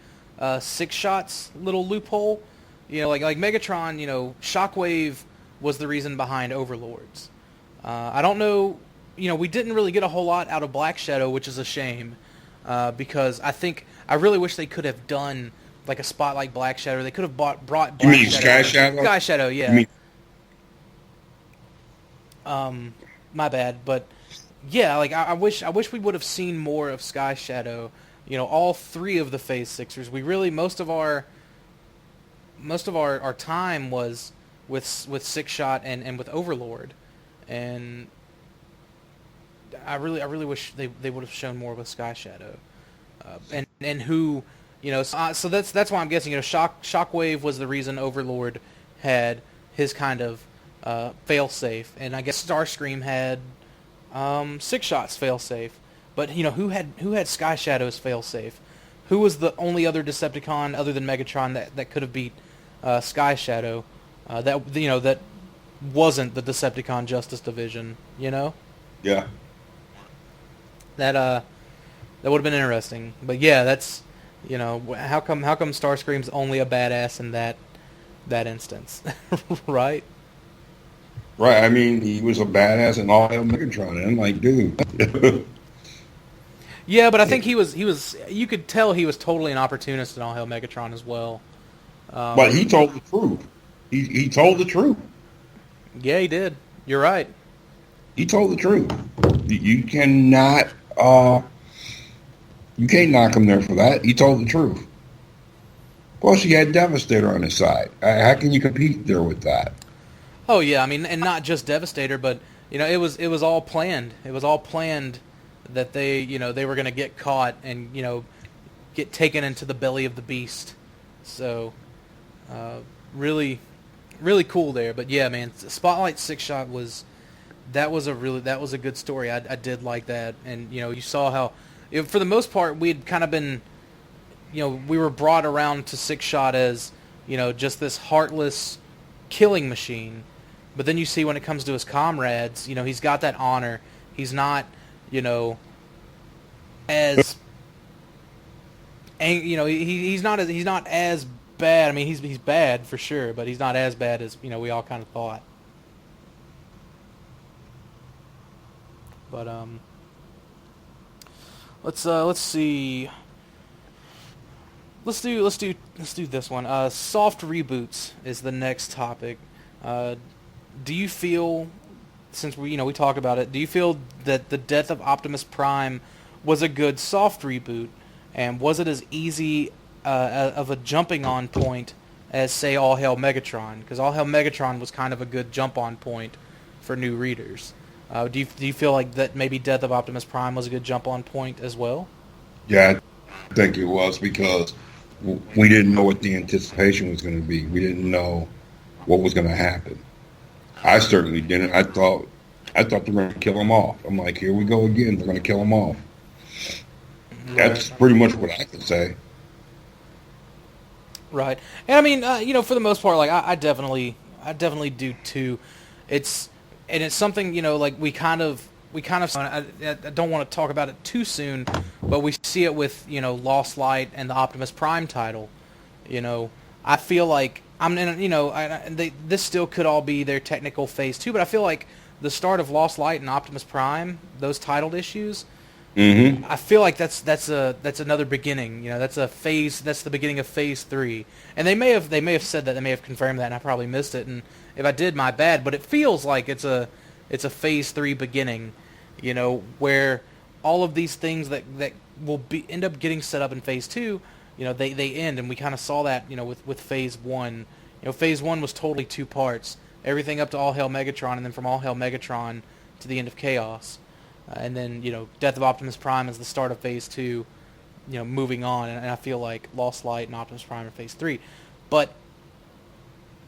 Six Shot's little loophole. Like Megatron, Shockwave was the reason behind Overlords. I don't know, we didn't really get a whole lot out of Black Shadow, which is a shame, because I really wish they could have done like a spot like Black Shadow. They could have brought Black You mean Shadow. Sky Shadow? Sky Shadow, yeah. You mean- My bad, but yeah, like I wish we would have seen more of Sky Shadow. All 3 of the Phase Sixers. We really most of our time was with Six Shot and with Overlord, and I really wish they would have shown more with Sky Shadow, and who so that's why I'm guessing Shockwave was the reason Overlord had his kind of failsafe, and I guess Starscream had Six Shot's failsafe, but who had Sky Shadow's failsafe? Who was the only other Decepticon other than Megatron that could have beat Sky Shadow, that wasn't the Decepticon Justice Division, Yeah. That would have been interesting. But yeah, that's how come Starscream's only a badass in that instance, right? Right. I mean, he was a badass in all Hail Megatron, and I'm like, dude. Yeah, but I think he was you could tell he was totally an opportunist in All Hail Megatron as well. But he told the truth. He told the truth. Yeah, he did. You're right. He told the truth. You cannot you can't knock him there for that. He told the truth. Plus, he had Devastator on his side. How can you compete there with that? Oh yeah, I mean, and not just Devastator, but it was all planned. It was all planned that they were going to get caught and get taken into the belly of the beast. So really cool there. But yeah, man, Spotlight Six Shot was a good story. I did like that, and you saw how for the most part we'd kind of been we were brought around to Six Shot as just this heartless killing machine. But then you see when it comes to his comrades, he's got that honor. He's not as he's not as bad. I mean, he's bad for sure, but he's not as bad as we all kind of thought. But let's see. Let's do this one. Soft reboots is the next topic. Do you feel, since we talked about it, do you feel that the Death of Optimus Prime was a good soft reboot, and was it as easy of a jumping on point as, say, All Hail Megatron? Because All Hail Megatron was kind of a good jump on point for new readers. Do you feel like that maybe Death of Optimus Prime was a good jump on point as well? Yeah, I think it was because we didn't know what the anticipation was going to be. We didn't know what was going to happen. I certainly didn't. I thought they were going to kill him off. I'm like, here we go again. They're going to kill him off. Right. That's pretty much what I can say. Right. And I mean, for the most part, like I definitely do too. It's it's something like we kind of. I don't want to talk about it too soon, but we see it with Lost Light and the Optimus Prime title. You know, I feel like I'm in. This still could all be their technical phase two, but I feel like the start of Lost Light and Optimus Prime, those titled issues, Mm-hmm. I feel like that's another beginning. That's a phase. That's the beginning of phase three. And they may have said that. They may have confirmed that, and I probably missed it. And if I did, my bad. But it feels like it's a phase three beginning. Where all of these things that will end up getting set up in phase two, they end, and we kind of saw that with phase one. Phase one was totally two parts. Everything up to All Hail Megatron, and then from All Hail Megatron to the end of Chaos. And then, Death of Optimus Prime is the start of Phase 2, moving on. And I feel like Lost Light and Optimus Prime are Phase 3. But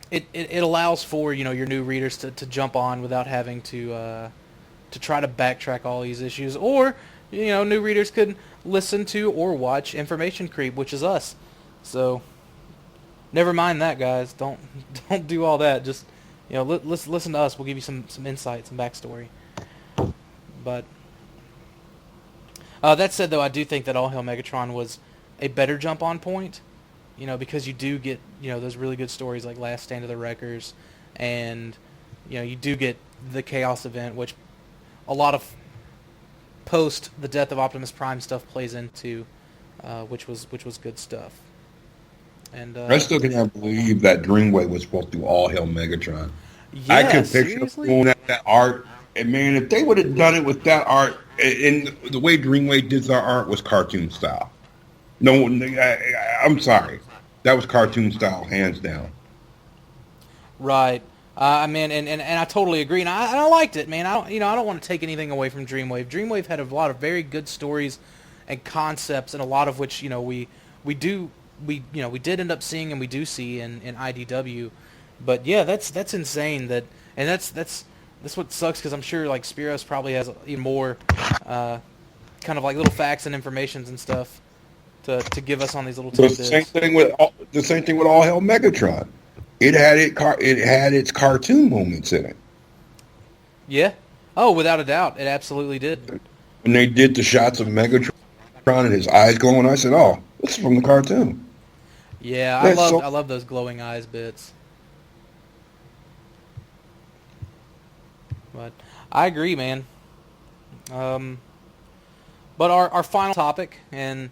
it allows for, your new readers to jump on without having to try to backtrack all these issues. Or, new readers could listen to or watch Information Creep, which is us. So, never mind that, guys. Don't do all that. Just, listen to us. We'll give you some insight, some backstory. But that said, though, I do think that All Hail Megatron was a better jump-on point, because you do get, those really good stories like Last Stand of the Wreckers, and, you do get the Chaos event, which a lot of post the Death of Optimus Prime stuff plays into, which was good stuff. And I still cannot believe that Dreamwave was supposed to do All Hail Megatron. I yeah, could picture them seriously? doing that art. And man, if they would have done it with that art, and the way Dreamwave did their art was cartoon style. No, I'm sorry, that was cartoon style, hands down. Right. I mean, and I totally agree, and I liked it, man. I don't want to take anything away from Dreamwave. Dreamwave had a lot of very good stories and concepts, and a lot of which we did end up seeing and we do see in IDW. But yeah, that's insane. That's what sucks, because I'm sure like Spiros probably has even more kind of like little facts and informations and stuff to give us on these little The tidbits. same thing with All Hail Megatron. It had its cartoon moments in it. Yeah. Oh, without a doubt, it absolutely did. When they did the shots of Megatron and his eyes glowing, I said, "Oh, this is from the cartoon." Yeah, That's I love those glowing eyes bits. But I agree, man. But our final topic, and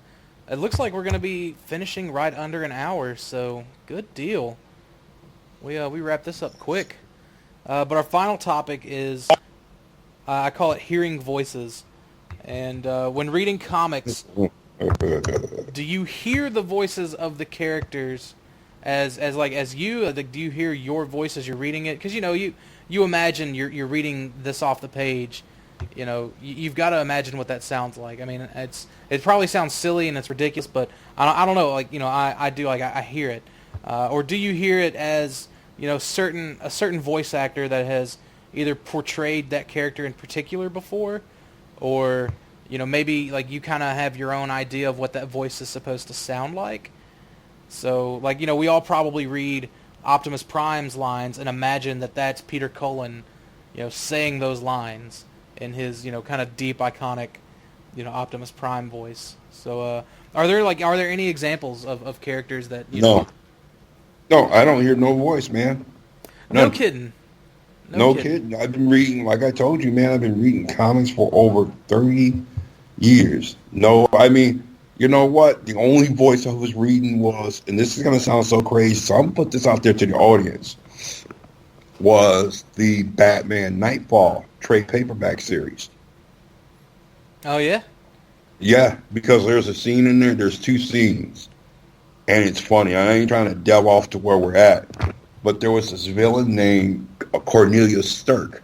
it looks like we're going to be finishing right under an hour, so good deal. We wrap this up quick. But our final topic is, I call it hearing voices. And when reading comics, do you hear the voices of the characters as you? Do you hear your voice as you're reading it? Because you imagine you're reading this off the page. You've got to imagine what that sounds like. I mean, it probably sounds silly and it's ridiculous, but I don't know. Like I do. Like I hear it. Or do you hear it as a certain voice actor that has either portrayed that character in particular before, or maybe like you kind of have your own idea of what that voice is supposed to sound like. So like we all probably read Optimus Prime's lines and imagine that that's Peter Cullen, saying those lines in his kind of deep iconic Optimus Prime voice. So are there any examples of characters that No, I don't hear no voice, man. No None. kidding. No kidding. I've been reading, like I told you, man. I've been reading comics for over 30 years. No, I mean, you know what? The only voice I was reading was, and this is going to sound so crazy, so I'm going to put this out there to the audience, was the Batman Nightfall trade paperback series. Oh, yeah? Yeah, because there's a scene in there, there's two scenes, and it's funny. I ain't trying to delve off to where we're at, but there was this villain named Cornelius Stirk,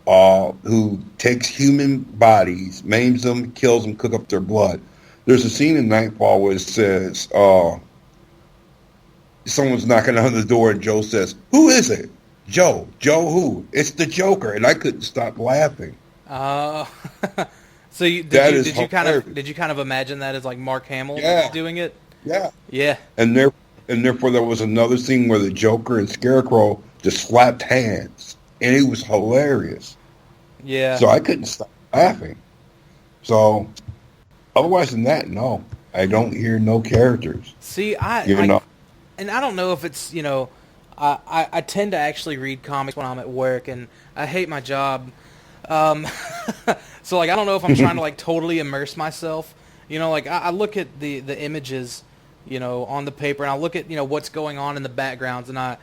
who takes human bodies, maims them, kills them, cook up their blood. There's a scene in Nightfall where it says, someone's knocking on the door and Joe says, "Who is it?" "Joe." "Joe who?" "It's the Joker." And I couldn't stop laughing. Uh, so That is did you hilarious. kind of imagine that as like Mark Hamill Yeah, doing it? yeah. Yeah, And therefore there was another scene where the Joker and Scarecrow just slapped hands. And it was hilarious. yeah. So I couldn't stop laughing. So otherwise than that, no. I don't hear no characters. See, I You like, know. and I don't know if it's I tend to actually read comics when I'm at work, and I hate my job. Um, so like I don't know if I'm trying to like totally immerse myself. Like I look at the images, on the paper, and I look at what's going on in the backgrounds, and I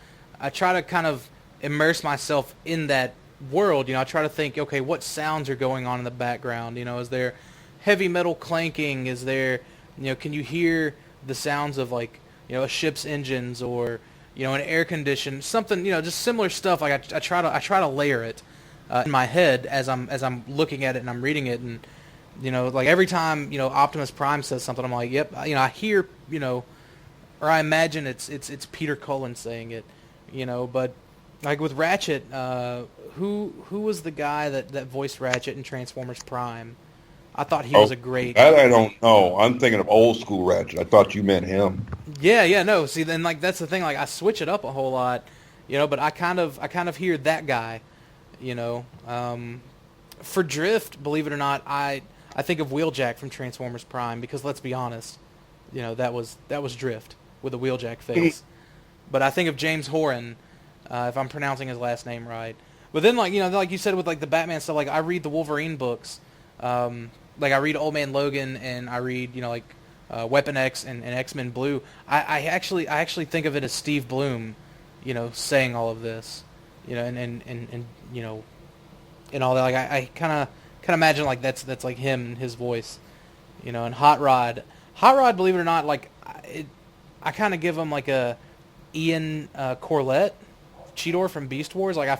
try to kind of immerse myself in that world. I try to think, okay, what sounds are going on in the background? Is there heavy metal clanking? Is there, can you hear the sounds of like, a ship's engines or, an air condition, something, just similar stuff. Like I try to layer it in my head as I'm looking at it and I'm reading it, and like every time Optimus Prime says something, I'm like, yep, I hear, or I imagine it's Peter Cullen saying it, but like with Ratchet, who was the guy that voiced Ratchet in Transformers Prime? I thought he was Oh, a great. that I don't know. I'm thinking of old school Ratchet. I thought you meant him. Yeah, no. See, then like that's the thing. Like I switch it up a whole lot, but I kind of hear that guy, you know. For Drift, believe it or not, I think of Wheeljack from Transformers Prime because let's be honest, that was Drift with a Wheeljack face. But I think of James Horan, if I'm pronouncing his last name right. But then like you said with like the Batman stuff, like I read the Wolverine books. Like I read Old Man Logan and I read Weapon X and X-Men Blue. I actually think of it as Steve Bloom, saying all of this, and and all that. Like I kind of imagine like that's like him and his voice, and Hot Rod, believe it or not, like I kind of give him like a Ian Corlett, Cheetor from Beast Wars. Like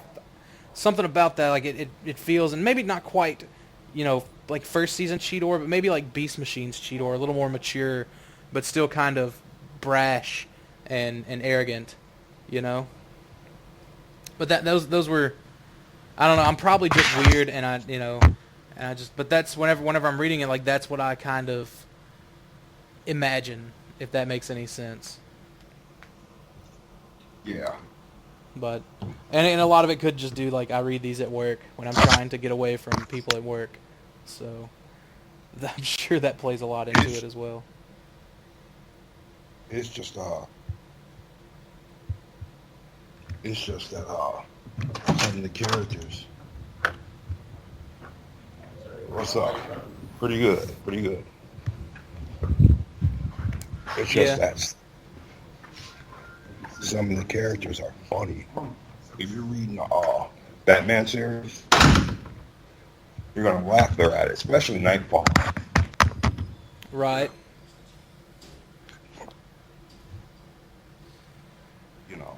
something about that, like it feels, and maybe not quite, like first season Cheetor, but maybe like Beast Machine's Cheetor, a little more mature, but still kind of brash and arrogant, But those were, I don't know. I'm probably just weird, and but that's whenever I'm reading it, like that's what I kind of imagine, if that makes any sense. Yeah. But and a lot of it could just do like I read these at work when I'm trying to get away from people at work, so I'm sure that plays a lot into it as well. It's just that some of the characters. What's up? Pretty good. Pretty good. It's Yeah. just that some of the characters are funny. If you're reading the Batman series, you're gonna laugh there at it, especially Nightfall. Right. You know.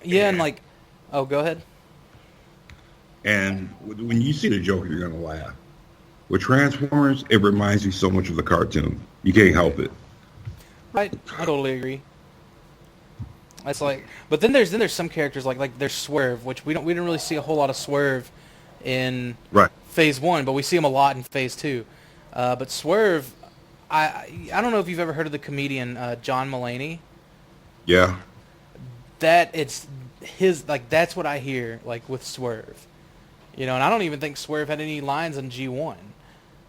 Yeah, and And, like, oh, go ahead. and when you see the Joker, you're gonna laugh. With Transformers, it reminds you so much of the cartoon. You can't help it. Right. I totally agree. It's like, but then there's some characters like there's Swerve, which we didn't really see a whole lot of Swerve in Right. Phase 1, but we see him a lot in Phase 2. But Swerve, I don't know if you've ever heard of the comedian John Mulaney. Yeah. That it's his, like that's what I hear like with Swerve, and I don't even think Swerve had any lines in G1,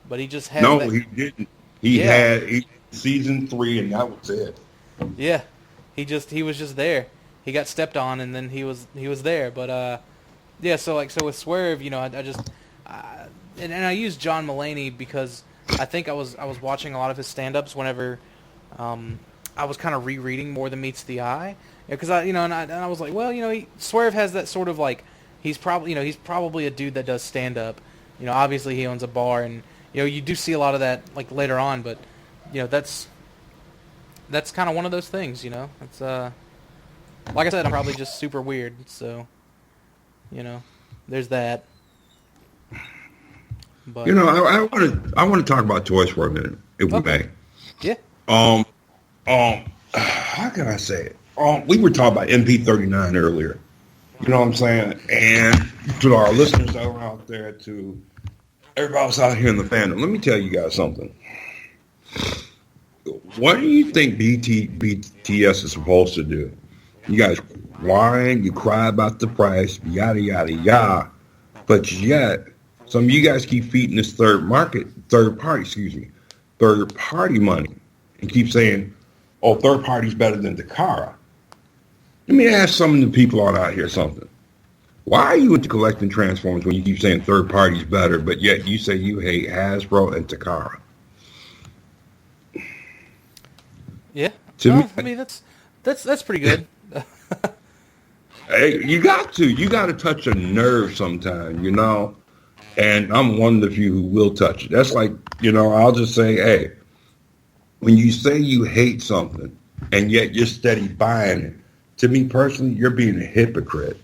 but he just had No, that. he didn't. He Yeah, had season 3, and that was it. yeah, he was just there. He got stepped on, and then he was there. But yeah, so with Swerve, I just and I use John Mulaney because I think I was watching a lot of his stand-ups whenever I was kind of rereading More Than Meets the Eye, because I was like, well, Swerve has that sort of like he's probably a dude that does stand-up. Obviously he owns a bar, and you do see a lot of that like later on, but that's kind of one of those things. It's like I said, I'm probably just super weird, so. there's that. But You know, I want to talk about toys for a minute, if we okay, may. yeah, Um, how can I say it? We were talking about MP39 earlier. You know what I'm saying? And to our listeners that are out there, to everybody else out here in the fandom, let me tell you guys something. What do you think BTS is supposed to do? You guys whine, you cry about the price, yada yada yada, but yet some of you guys keep feeding this third party money, and keep saying, "Oh, third party's better than Takara." Let me ask some of the people out here something. Why are you into collecting Transformers when you keep saying third party's better, but yet you say you hate Hasbro and Takara? yeah. To me, I mean that's pretty good. hey, you got to touch a nerve sometime, you know. And I'm one of the few who will touch it. That's like, you know, I'll just say, hey, when you say you hate something and yet you're steady buying it, to me personally, you're being a hypocrite.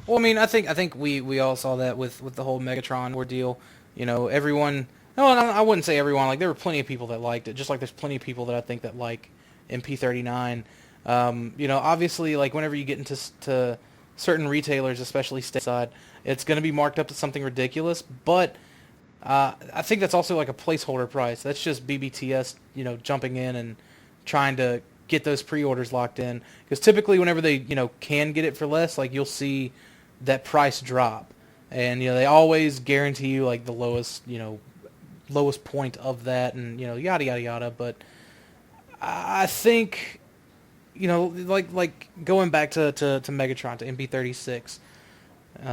Well, I mean, I think we all saw that with the whole Megatron ordeal. You know, everyone. No, I wouldn't say everyone. Like there were plenty of people that liked it, just like there's plenty of people that I think that like MP39. You know, obviously, like whenever you get into to certain retailers, especially stateside, it's going to be marked up to something ridiculous. But I think that's also like a placeholder price. That's just BBTS, you know, jumping in and trying to get those pre-orders locked in. Because typically, whenever they, you know, can get it for less, like you'll see that price drop, and you know they always guarantee you like the lowest, you know, lowest point of that, and you know yada yada yada. But I think, you know, like going back to Megatron to MP36,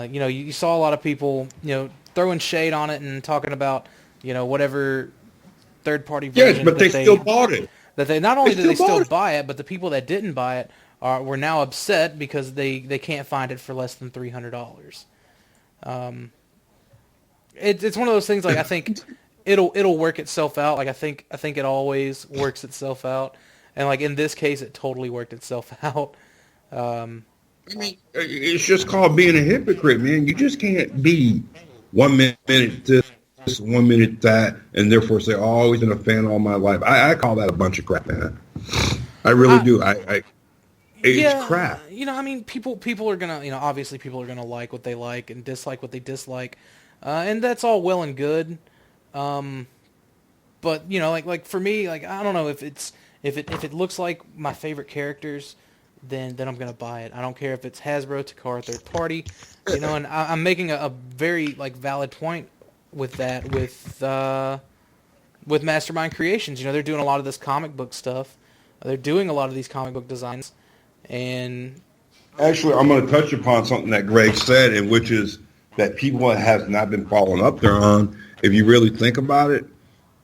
you know, you saw a lot of people, you know, throwing shade on it and talking about, you know, whatever third party Yes, version but they still bought it. that they not They only did still they still bought it. buy it, but the people that didn't buy it were now upset because they can't find it for less than $300. It's one of those things. Like I think it'll work itself out. Like I think it always works itself out, and like in this case, it totally worked itself out. I mean, it's just called being a hypocrite, man. You just can't be 1 minute this, 1 minute that, and therefore say, "Oh, I've always been a fan all my life." I call that a bunch of crap, man. I really I do. It's Yeah, crap. you know, I mean, people are gonna, you know, obviously people are gonna like what they like and dislike what they dislike, and that's all well and good. Um, but you know, like for me, like I don't know if it looks like my favorite characters, then I'm gonna buy it. I don't care if it's Hasbro, Takara, third party, you know. And I'm making a very like valid point with that with Mastermind Creations. You know, they're doing a lot of this comic book stuff. They're doing a lot of these comic book designs, and Actually, I'm going to touch upon something that Greg said, and which is that people have not been following up there on. If you really think about it,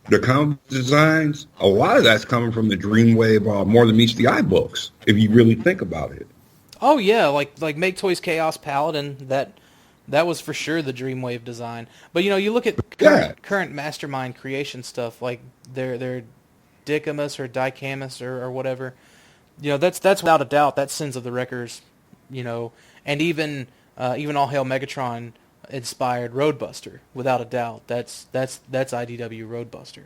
the comic designs, a lot of that's coming from the Dreamwave More Than Meets the Eye books, if you really think about it. oh yeah, like Make Toys Chaos Paladin, that was for sure the Dreamwave design. But you know, you look at Yeah. current Mastermind Creation stuff, like their Dicamus or Dicamus or whatever. You know, that's without a doubt that's Sins of the Wreckers, you know, and even All Hail Megatron inspired Roadbuster, without a doubt. That's IDW Roadbuster.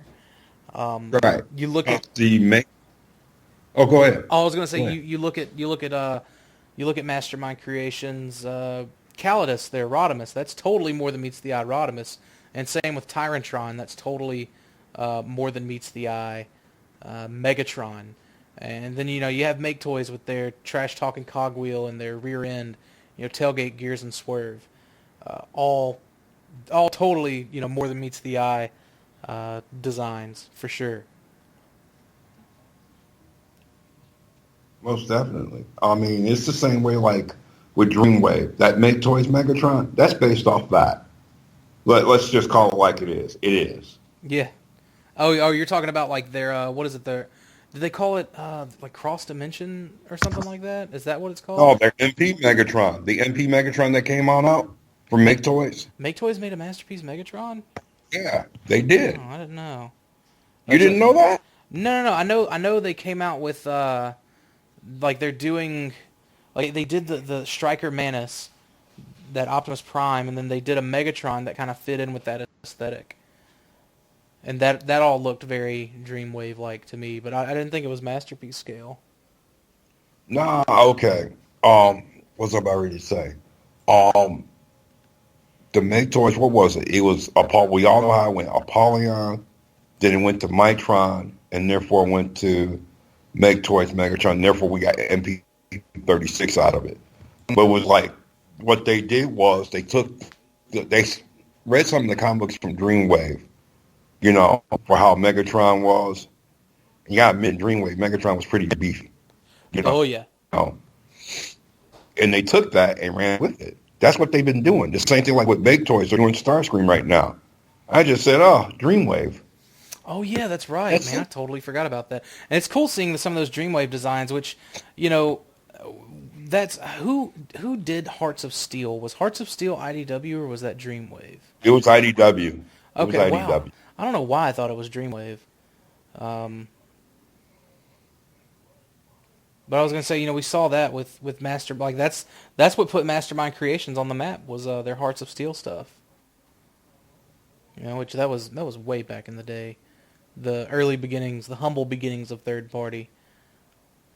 Right. You look at The make. Oh, go ahead. I was gonna say Go ahead. you look at Mastermind Creations, Calidus there, Rodimus. That's totally more than meets the eye, Rodimus, and same with Tyrantron. That's totally more than meets the eye, Megatron. And then you know you have Make Toys with their trash talking cogwheel and their rear end, you know, tailgate gears and swerve, all totally, you know, more than meets the eye designs for sure. Most definitely. I mean, it's the same way like with Dreamwave. That Make Toys Megatron, that's based off that. Let's just call it like it is. It is. Yeah. Oh, you're talking about like their what is it? Their did they call it like cross dimension or something like that? Is that what it's Oh, called? their MP Megatron. The MP Megatron that came on out from Make Toys. Make Toys made a Masterpiece Megatron? Yeah, they Oh, did. I didn't know. You That's a didn't know that? no. I know they came out with like they're doing like they did the Striker Manus that Optimus Prime, and then they did a Megatron that kind of fit in with that aesthetic. And that all looked very Dreamwave-like to me, but I didn't think it was Masterpiece scale. Nah, okay. What's I about ready to say? Um, the Make Toys, what was it? It was we all know how it went. Apollyon, then it went to Mitron, and therefore went to Make Toys Megatron. Therefore, we got MP36 out of it. But it was like, what they did was they read some of the comic books from Dreamwave, for how Megatron was. You got to admit, Dreamwave, Megatron was pretty beefy, you know. Oh yeah. know. And they took that and ran with it. That's what they've been doing. The same thing like with Make Toys. They're doing Starscream right now. I just said, oh, Dreamwave. Oh yeah, that's right, man. I totally forgot about that. And it's cool seeing some of those Dreamwave designs, which, that's who did Hearts of Steel? Was Hearts of Steel IDW or was that Dreamwave? It was IDW. Okay, wow. I don't know why I thought it was Dreamwave. But I was gonna say, we saw that with Master, like that's what put Mastermind Creations on the map, was their Hearts of Steel stuff. Which that was way back in the day, the early beginnings, the humble beginnings of third party,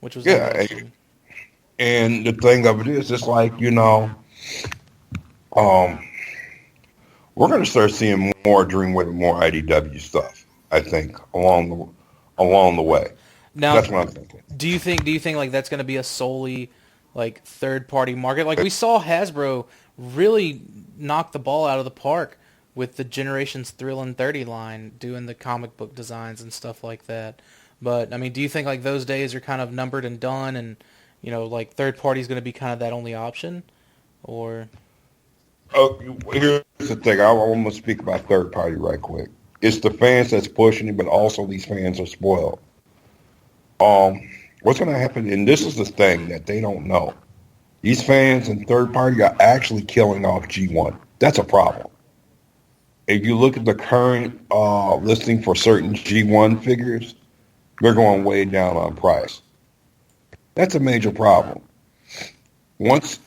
which was awesome. And the thing of it is, it's like we're gonna start seeing more Dreamwave and more IDW stuff. I think along the way. Now, that's what I'm thinking. Do you think like that's going to be a solely like third party market? Like we saw Hasbro really knock the ball out of the park with the Generations Thrill and 30 line, doing the comic book designs and stuff like that. But I mean, do you think like those days are kind of numbered and done, and like third party is going to be kind of that only option, or? Here's the thing. I want to speak about third party right quick. It's the fans that's pushing it, but also these fans are spoiled. What's going to happen, and this is the thing that they don't know. These fans and third party are actually killing off G1. That's a problem. If you look at the current listing for certain G1 figures, they're going way down on price. That's a major problem. Once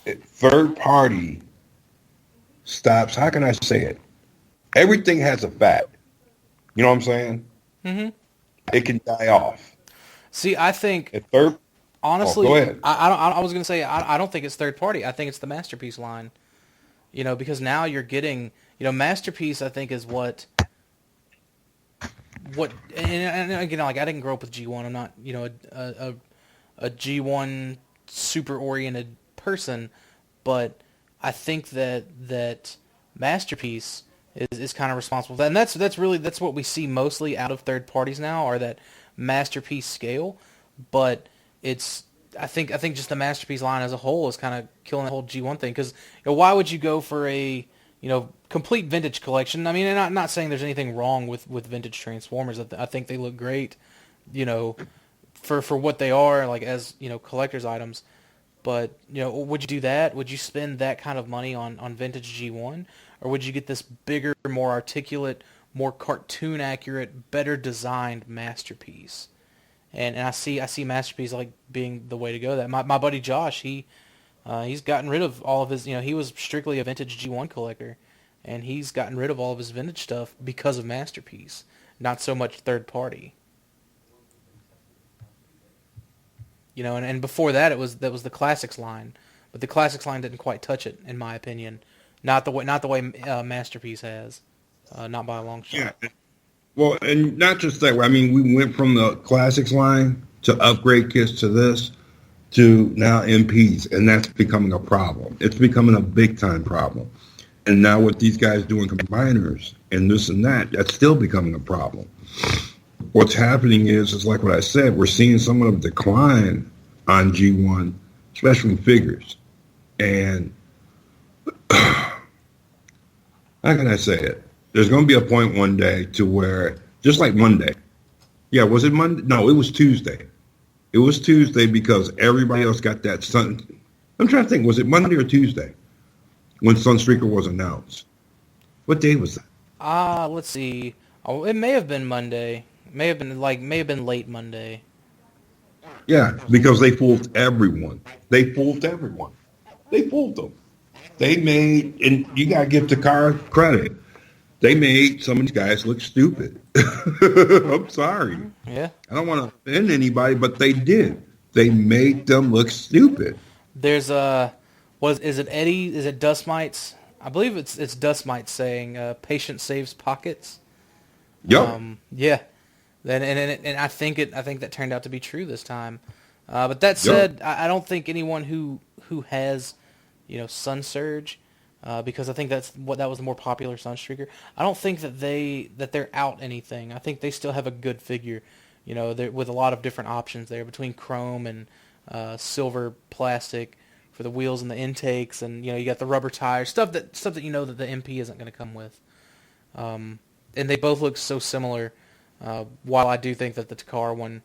third party stops, how can I say it? Everything has a fat. You know what I'm saying? Mm-hmm. It can die off. See, I think honestly, go ahead. I was going to say I don't think it's third party. I think it's the Masterpiece line. Because now you're getting, Masterpiece, I think, is what and again, like I didn't grow up with G1. I'm not, a G1 super oriented person, but I think that Masterpiece is kind of responsible for that. And that's what we see mostly out of third parties now, are that Masterpiece scale. But I think just the Masterpiece line as a whole is kind of killing the whole G1 thing, because why would you go for a complete vintage collection? I mean, and I'm not saying there's anything wrong with vintage Transformers. I think they look great, for what they are, like as collector's items. But would you do that? Would you spend that kind of money on vintage G1, or would you get this bigger, more articulate, more cartoon accurate, better designed Masterpiece? And I see Masterpiece like being the way to go. That my buddy Josh, he's gotten rid of all of his, he was strictly a vintage G1 collector, and he's gotten rid of all of his vintage stuff because of Masterpiece, not so much third party. And before that was the Classics line, but the Classics line didn't quite touch it, in my opinion. Not the way Masterpiece has, not by a long shot. Yeah. Well, and not just that way. I mean, we went from the Classics line to upgrade kits to this to now MPs, and that's becoming a problem. It's becoming a big-time problem. And now with these guys doing combiners and this and that, that's still becoming a problem. What's happening is like what I said, we're seeing some of the decline on G1, especially in figures. And how can I say it? There's going to be a point one day to where, just like Monday. Yeah, was it Monday? No, it was Tuesday. It was Tuesday because everybody else got that Sun. I'm trying to think, was it Monday or Tuesday when Sunstreaker was announced? What day was that? Let's see. Oh, it may have been Monday. May have been late Monday. Yeah, because they fooled everyone. They fooled them. They made, and you got to give the car credit. They made some of these guys look stupid. I'm sorry. Yeah. I don't want to offend anybody, but they did. They made them look stupid. There's is it Eddie? Is it Dust Mites? I believe it's Dust Mites saying, "Patient saves pockets." Yep. Yeah, and I think that turned out to be true this time. But that Yep. said, I don't think anyone who has, Sun Surge, because I think that was the more popular Sunstreaker. I don't think that they're out anything. I think they still have a good figure, with a lot of different options there between chrome and silver plastic for the wheels and the intakes, and you got the rubber tires, stuff that that the MP isn't going to come with. And they both look so similar. While I do think that the Takara one,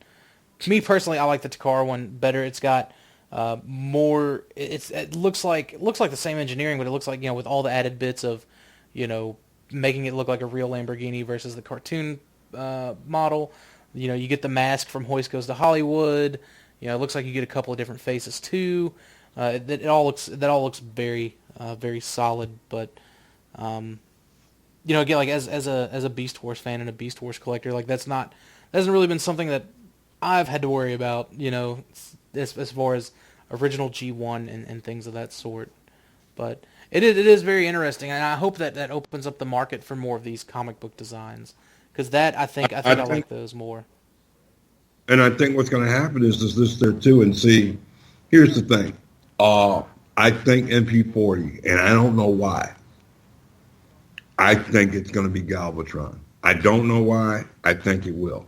to me personally, I like the Takara one better. It's got more. It looks like the same engineering, but it looks like with all the added bits of, making it look like a real Lamborghini versus the cartoon model. You get the mask from Hoist Goes to Hollywood. It looks like you get a couple of different faces too. That all looks very very solid, but. Again, like as a Beast Wars fan and a Beast Wars collector, like that hasn't really been something that I've had to worry about, as far as original G1 and things of that sort. But it is very interesting, and I hope that opens up the market for more of these comic book designs, because I I think, like those more. and I think what's going to happen is this there too. And see, here's the thing. I think MP40, and I don't know why. I think it's going to be Galvatron. I don't know why. I think it will.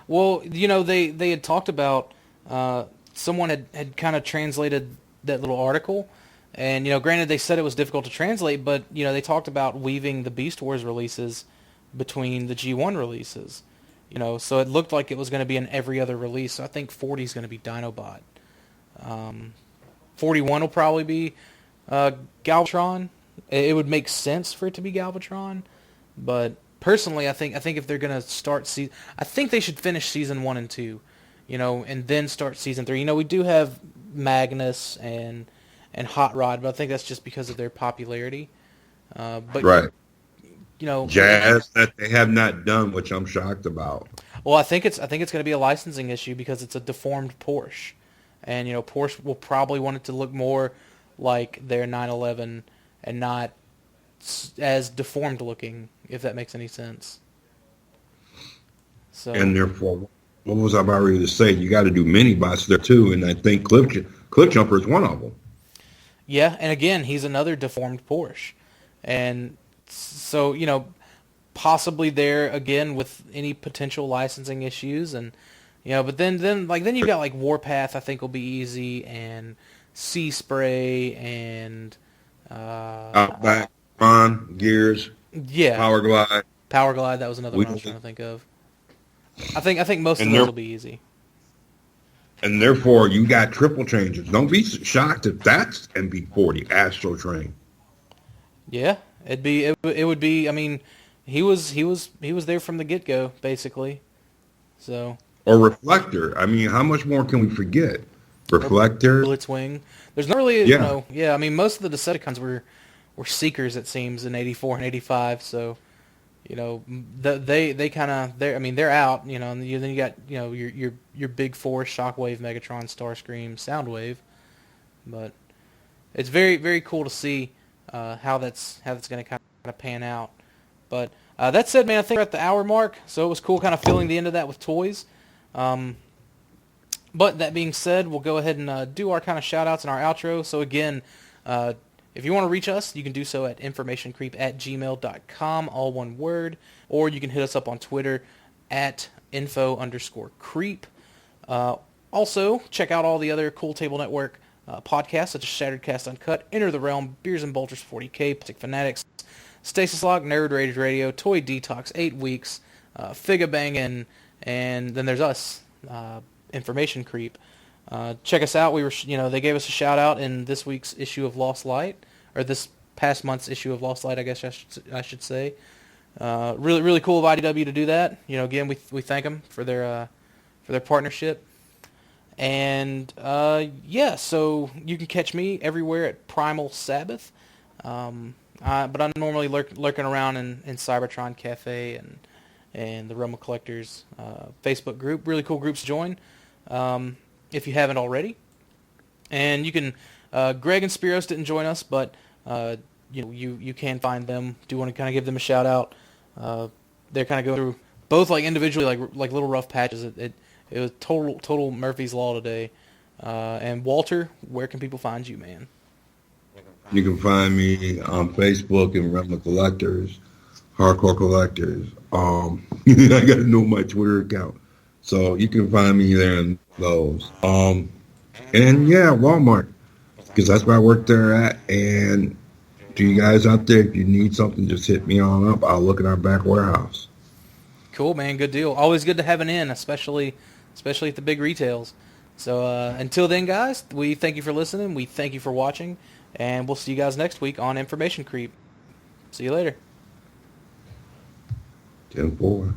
Well, they had talked about someone had kind of translated that little article, and granted they said it was difficult to translate, but they talked about weaving the Beast Wars releases between the G1 releases. So it looked like it was going to be in every other release. So I think 40 is going to be Dinobot. 41 will probably be Galvatron. It would make sense for it to be Galvatron, but personally, I think if they're gonna start I think they should finish season 1 and 2, and then start season 3. We do have Magnus and Hot Rod, but I think that's just because of their popularity. But Right. you know, Jazz that they have not done, which I'm shocked about. well, I think it's gonna be a licensing issue because it's a deformed Porsche, and Porsche will probably want it to look more like their 911 and not as deformed looking, if that makes any sense. So And therefore, what was I about ready to say? You got to do mini bots there too, and I think Cliff Jumper is one of them. yeah, and again, he's another deformed Porsche, and so possibly there again with any potential licensing issues, and but then you've got like Warpath, I think will be easy, and Sea Spray, and Outback, Ron, Gears, yeah, Power Glide. Power Glide. That was another one I was trying to think of. I think most of those will be easy. And therefore, you got triple changes. Don't be shocked if that's MB40 Astro Train. Yeah, it would be. I mean, he was there from the get go, basically. So Or Reflector. I mean, how much more can we forget? Reflector. Blitzwing. There's not really, Yeah. yeah. I mean, most of the Decepticons were Seekers, it seems, in '84 and '85. So, they kind of they're out. And then you got your big four: Shockwave, Megatron, Starscream, Soundwave. But it's very very cool to see how that's going to kind of pan out. But that said, man, I think we're at the hour mark, so it was cool kind of filling the end of that with toys. But that being said, we'll go ahead and do our kind of shout-outs and our outro. So again, if you want to reach us, you can do so at informationcreep@gmail.com, all one word, or you can hit us up on Twitter at @info_creep. Also, check out all the other Cool Table Network podcasts, such as Shattered Cast Uncut, Enter the Realm, Beers and Bolters 40K, Plastic Fanatics, Stasis Lock, Nerd Rage Radio, Toy Detox, 8 Weeks, Figa Bangin', and then there's us, Information Creep. Check us out. We were, they gave us a shout out in this week's issue of Lost Light, or this past month's issue of Lost Light, I guess I should say. Really, really cool of IDW to do that. Again, we thank them for their partnership. And yeah, so you can catch me everywhere at Primal Sabbath. But I'm normally lurking around in Cybertron Cafe and the Realm of Collectors Facebook group. Really cool groups to join if you haven't already. And you can, Greg and Spiros didn't join us, but you can find them. Do you want to kind of give them a shout out? They're kind of going through both like individually like little rough patches. It was total Murphy's Law today. And Walter, where can people find you, man? You can find me on Facebook and Realm of Collectors, Hardcore Collectors. I got to know my Twitter account, so you can find me there in those. And yeah, Walmart, because that's where I work there at. And to you guys out there, if you need something, just hit me on up. I'll look in our back warehouse. Cool, man. Good deal. Always good to have an in, especially at the big retails. So until then, guys, we thank you for listening. We thank you for watching, and we'll see you guys next week on Information Creep. See you later. 10-4.